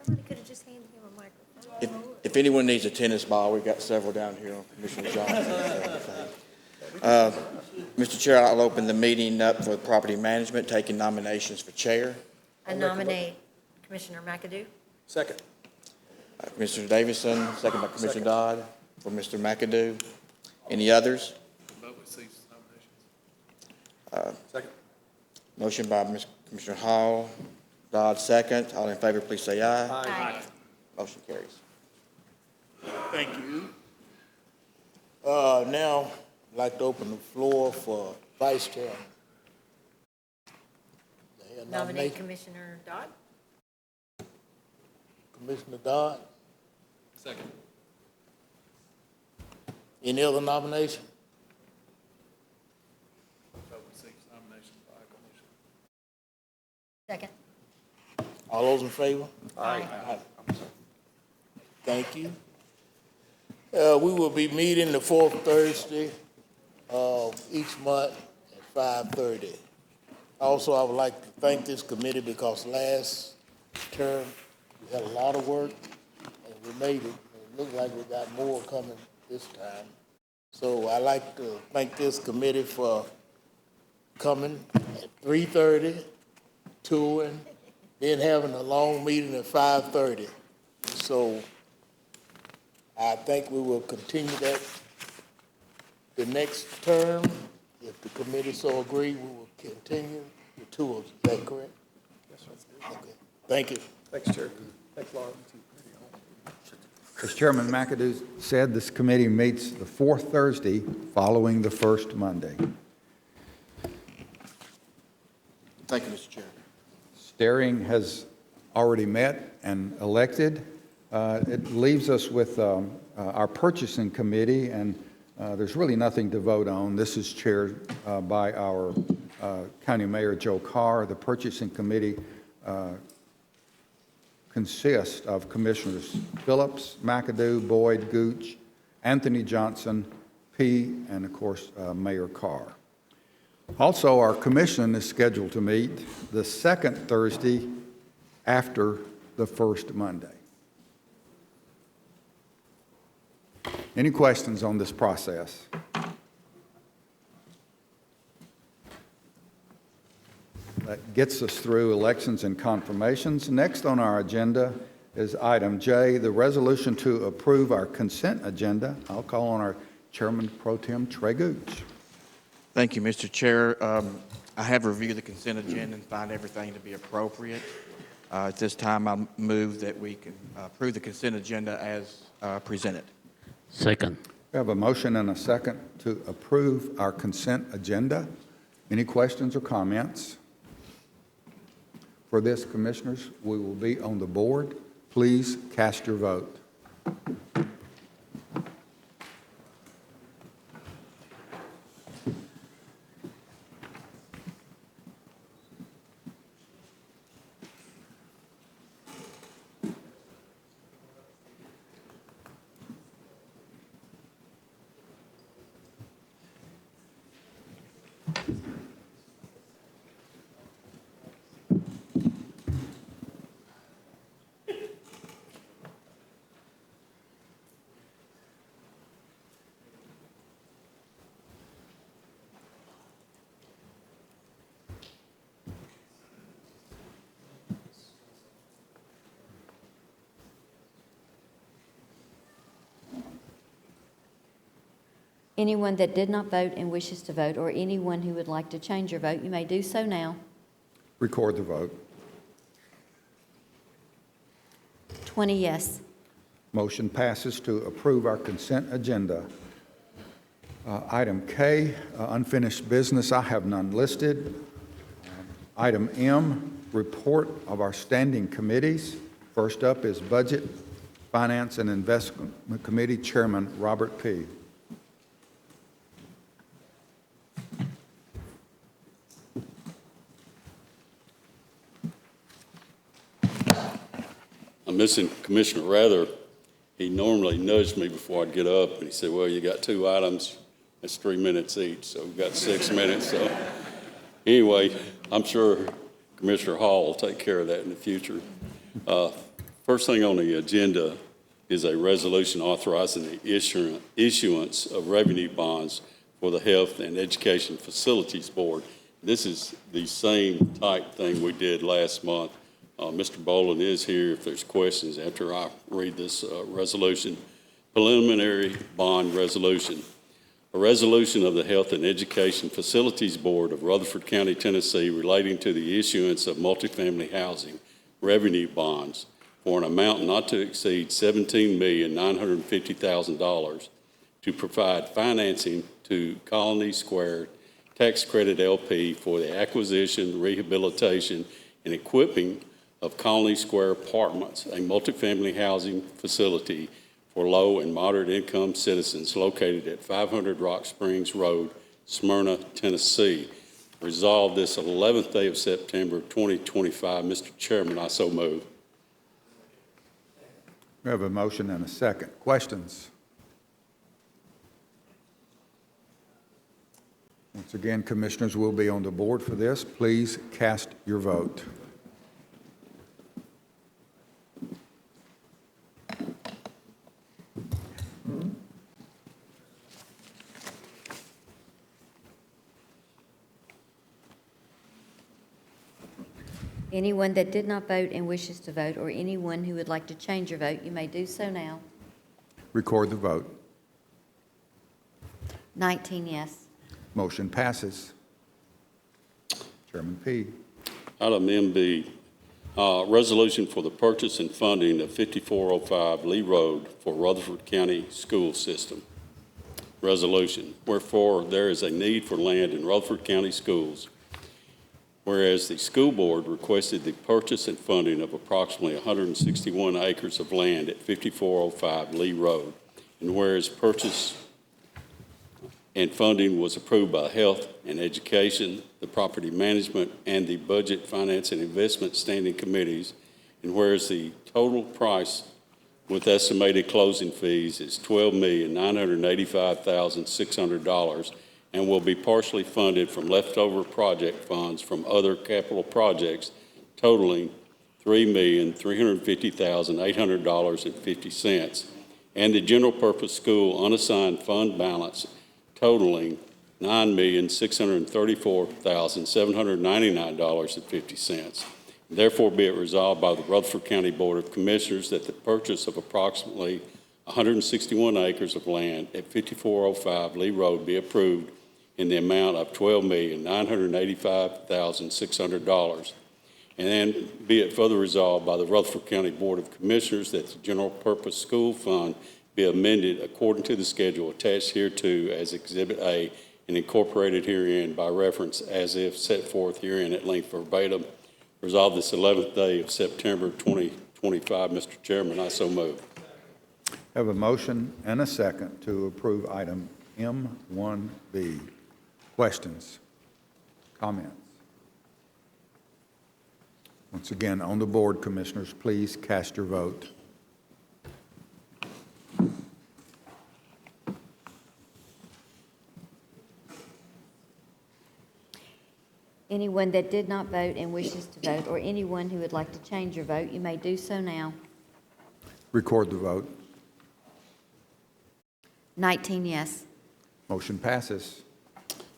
Somebody could have just handed him a microphone. If anyone needs a tennis ball, we've got several down here on Commissioner Johnson. Mr. Chair, I'll open the meeting up for property management, taking nominations for chair. I nominate Commissioner McAdoo. Second. Commissioner Davison, second by Commissioner Dodd for Mr. McAdoo. Any others? Second. Motion by Commissioner Hall, Dodd second. All in favor, please say aye. Aye. Motion carries. Thank you. Now, I'd like to open the floor for Vice Chair. Nominate Commissioner Dodd. Commissioner Dodd. Second. Any other nomination? Second. All those in favor? Aye. Thank you. We will be meeting the fourth Thursday of each month at 5:30. Also, I would like to thank this committee because last term, we had a lot of work and we made it. It looked like we got more coming this time. So I'd like to thank this committee for coming at 3:30, touring, then having a long meeting at 5:30. So I think we will continue that the next term. If the committee so agree, we will continue the tours. Is that correct? Yes, sir. Okay. Thank you. Thanks, Chair. Thanks, Laura. As Chairman McAdoo said, this committee meets the fourth Thursday following the first Monday. Thank you, Mr. Chair. Steering has already met and elected. It leaves us with our purchasing committee, and there's really nothing to vote on. This is chaired by our County Mayor, Joe Carr. The purchasing committee consists of Commissioners Phillips, McAdoo, Boyd, Gooch, Anthony Johnson, P., and of course, Mayor Carr. Also, our commission is scheduled to meet the second Thursday after the first Monday. Any questions on this process? That gets us through elections and confirmations. Next on our agenda is item J, the resolution to approve our consent agenda. I'll call on our Chairman Pro Tem Trey Gooch. Thank you, Mr. Chair. I have reviewed the consent agenda and find everything to be appropriate. At this time, I move that we can approve the consent agenda as presented. Second. We have a motion and a second to approve our consent agenda. Any questions or comments? For this, Commissioners, we will be on the board. Please cast your vote. Anyone that did not vote and wishes to vote, or anyone who would like to change your vote, you may do so now. Record the vote. 20 yes. Motion passes to approve our consent agenda. Item K, unfinished business. I have none listed. Item M, report of our standing committees. First up is Budget, Finance, and Investment Committee Chairman Robert P. I'm missing Commissioner Rather. He normally nudged me before I'd get up, and he said, well, you got 2 items. That's 3 minutes each, so we've got 6 minutes. So anyway, I'm sure Commissioner Hall will take care of that in the future. First thing on the agenda is a resolution authorizing the issuance of revenue bonds for the Health and Education Facilities Board. This is the same type thing we did last month. Mr. Boland is here if there's questions after I read this resolution. Preliminary bond resolution. A resolution of the Health and Education Facilities Board of Rutherford County, Tennessee relating to the issuance of multifamily housing revenue bonds for an amount not to exceed $17,950,000 to provide financing to Colony Square Tax Credit LP for the acquisition, rehabilitation, and equipping of Colony Square Apartments, a multifamily housing facility for low and moderate income citizens located at 500 Rock Springs Road, Smyrna, Tennessee. Resolved this 11th day of September 2025. Mr. Chairman, I so move. We have a motion and a second. Questions? Once again, commissioners will be on the board for this. Please cast your vote. Anyone that did not vote and wishes to vote, or anyone who would like to change your vote, you may do so now. Record the vote. 19 yes. Motion passes. Chairman P. Item MB, resolution for the purchase and funding of 5405 Lee Road for Rutherford County School System. Resolution, wherefore there is a need for land in Rutherford County Schools, whereas the school board requested the purchase and funding of approximately 161 acres of land at 5405 Lee Road, and whereas purchase and funding was approved by Health and Education, the Property Management, and the Budget, Finance, and Investment Standing Committees, and whereas the total price with estimated closing fees is $12,985,600 and will be partially funded from leftover project funds from other capital projects totaling $3,350,800.50, and the general purpose school unassigned fund balance totaling $9,634,799.50. Therefore, be it resolved by the Rutherford County Board of Commissioners that the purchase of approximately 161 acres of land at 5405 Lee Road be approved in the amount of $12,985,600. And then be it further resolved by the Rutherford County Board of Commissioners that the general purpose school fund be amended according to the schedule attached hereto as Exhibit A and incorporated herein by reference as if set forth herein at length verbatim. Resolved this 11th day of September 2025. Mr. Chairman, I so move. Have a motion and a second to approve item M1B. Questions? Comments? Once again, on the board, commissioners, please cast your vote. Anyone that did not vote and wishes to vote, or anyone who would like to change your vote, you may do so now. Record the vote. 19 yes. Motion passes.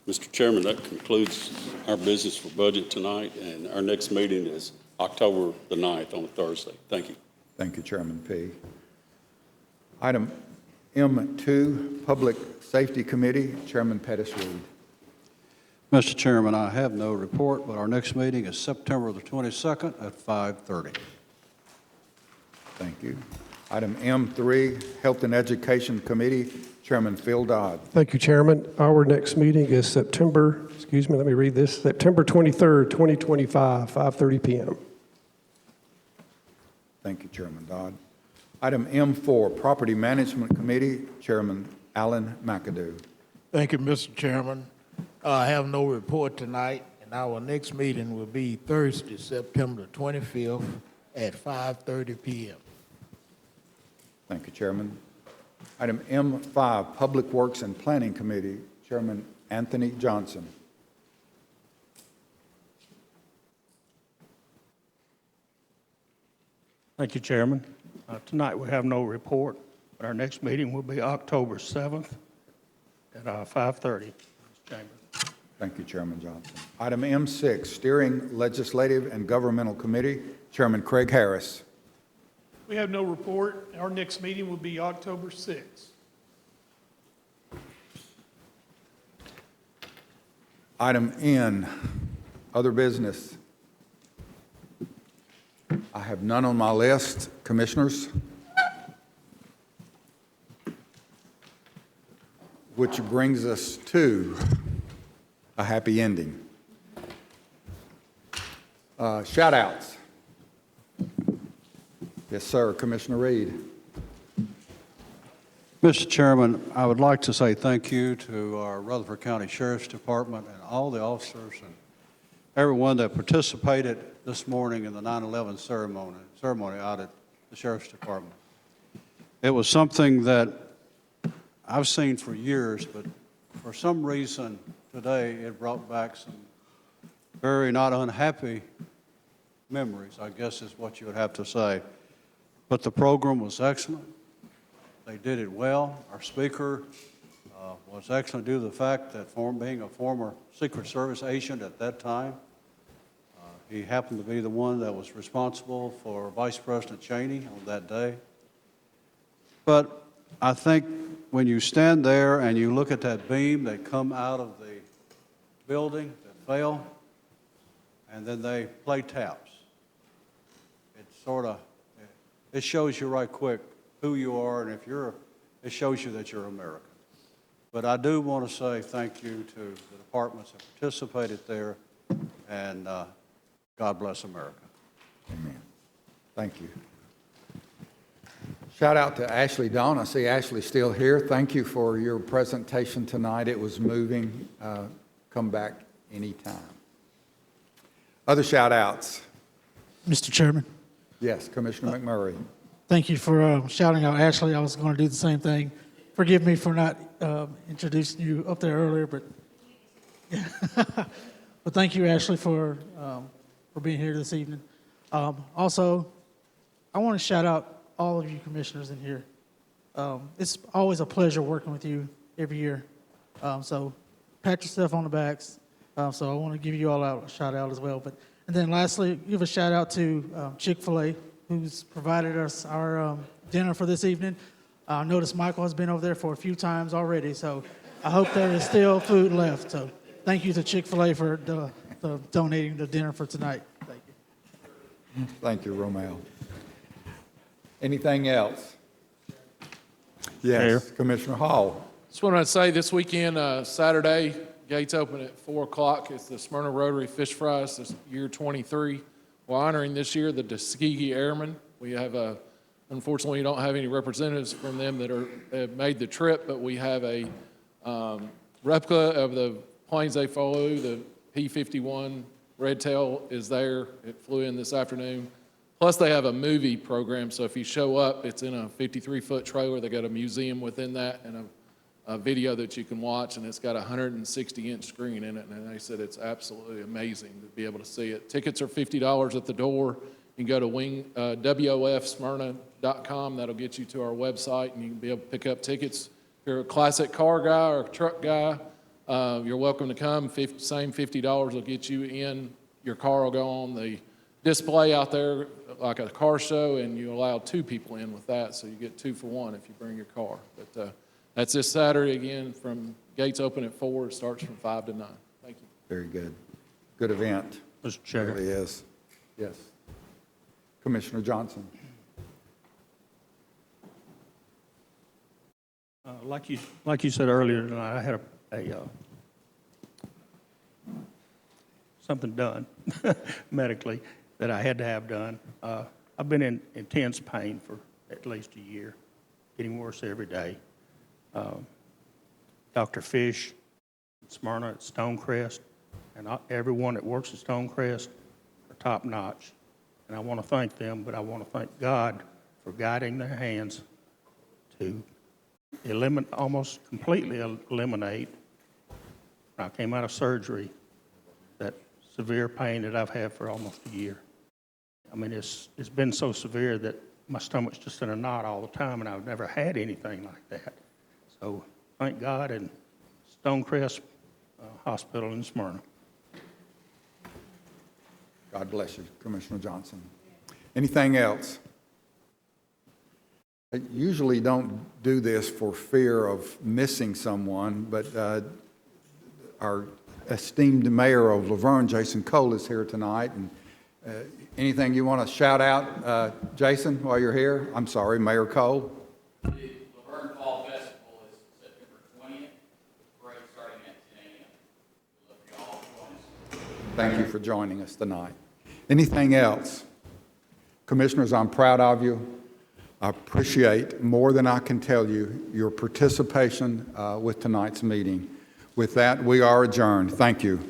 Mr. Chairman, that concludes our business for budget tonight, and our next meeting is October the 9th on a Thursday. Thank you. Thank you, Chairman P. Item M2, Public Safety Committee, Chairman Pettis-Reed. Mr. Chairman, I have no report, but our next meeting is September the 22nd at 5:30. Thank you. Item M3, Health and Education Committee, Chairman Phil Dodd. Thank you, Chairman. Our next meeting is September 23rd, 2025, 5:30 p.m. Thank you, Chairman Dodd. Item M4, Property Management Committee, Chairman Alan McAdoo. Thank you, Mr. Chairman. I have no report tonight, and our next meeting will be Thursday, September 25th at 5:30 p.m. Thank you, Chairman. Item M5, Public Works and Planning Committee, Chairman Anthony Johnson. Thank you, Chairman. Tonight we have no report, but our next meeting will be October 7th at 5:30 in this chamber. Thank you, Chairman Johnson. Item M6, Steering Legislative and Governmental Committee, Chairman Craig Harris. We have no report. Our next meeting will be October 6th. Item N, Other Business. I have none on my list. Commissioners? Which brings us to a happy ending. Shout-outs. Yes, sir. Commissioner Reed. Mr. Chairman, I would like to say thank you to our Rutherford County Sheriff's Department and all the officers and everyone that participated this morning in the 9/11 ceremony out at the Sheriff's Department. It was something that I've seen for years, but for some reason today it brought back some very not unhappy memories, I guess is what you would have to say. But the program was excellent. They did it well. Our speaker was excellent due to the fact that being a former Secret Service agent at that time, he happened to be the one that was responsible for Vice President Cheney on that day. But I think when you stand there and you look at that beam that come out of the building that fell, and then they play taps, it shows you right quick who you are, and it shows you that you're American. But I do want to say thank you to the departments that participated there, and God bless America. Amen. Thank you. Shout out to Ashley Dawn. I see Ashley still here. Thank you for your presentation tonight. It was moving. Come back anytime. Other shout outs. Mr. Chairman, Yes, Commissioner McMurray. thank you for shouting out Ashley. I was going to do the same thing. Forgive me for not introducing you up there earlier, but but thank you, Ashley, for being here this evening. Also, I want to shout out all of you commissioners in here. It's always a pleasure working with you every year. So pat yourself on the backs. So I want to give you all a shout out as well. And then lastly, give a shout out to Chick-fil-A, who's provided us our dinner for this evening. I noticed Michael has been over there for a few times already, so I hope there is still food left. So thank you to Chick-fil-A for donating the dinner for tonight. Thank you. Thank you, Romeo. Anything else? Yes, Commissioner Hall. Just want to say this weekend, Saturday, gates open at 4 o'clock. It's the Smyrna Rotary Fish Fries, this year 23. We're honoring this year the Tuskegee Airmen. We have unfortunately, we don't have any representatives from them that have made the trip, but we have a replica of the planes they flew. The P-51 Red Tail is there. It flew in this afternoon. Plus, they have a movie program, so if you show up, it's in a 53-foot trailer. They got a museum within that and a video that you can watch, and it's got a 160-inch screen in it, and they said it's absolutely amazing to be able to see it. Tickets are $50 at the door. You can go to WOFSmyrna.com. That'll get you to our website, and you can be able to pick up tickets. If you're a classic car guy or a truck guy, you're welcome to come. Same $50 will get you in. Your car will go on the display out there like a car show, and you allow 2 people in with that, so you get 2 for 1 if you bring your car. But that's this Saturday again. From gates open at 4. It starts from 5 to 9. Thank you. Very good. Good event. Mr. Chair. It really is. Yes. Commissioner Johnson. Like you said earlier tonight, I had something done medically that I had to have done. I've been in intense pain for at least a year, getting worse every day. Dr. Fish, Smyrna at Stonecrest, and everyone that works at Stonecrest are top notch. And I want to thank them, but I want to thank God for guiding their hands to almost completely eliminate, when I came out of surgery, that severe pain that I've had for almost a year. I mean, it's been so severe that my stomach's just in a knot all the time, and I've never had anything like that. So thank God, and Stonecrest Hospital in Smyrna. God bless you, Commissioner Johnson. Anything else? I usually don't do this for fear of missing someone, but our esteemed mayor of Laverne, Jason Cole, is here tonight. And anything you want to shout out, Jason, while you're here? I'm sorry, Mayor Cole. The Laverne Fall Festival is September 20th. Parade starting at 10 a.m. We'd love for you all to join us. Thank you for joining us tonight. Anything else? Commissioners, I'm proud of you. I appreciate more than I can tell you your participation with tonight's meeting. With that, we are adjourned. Thank you.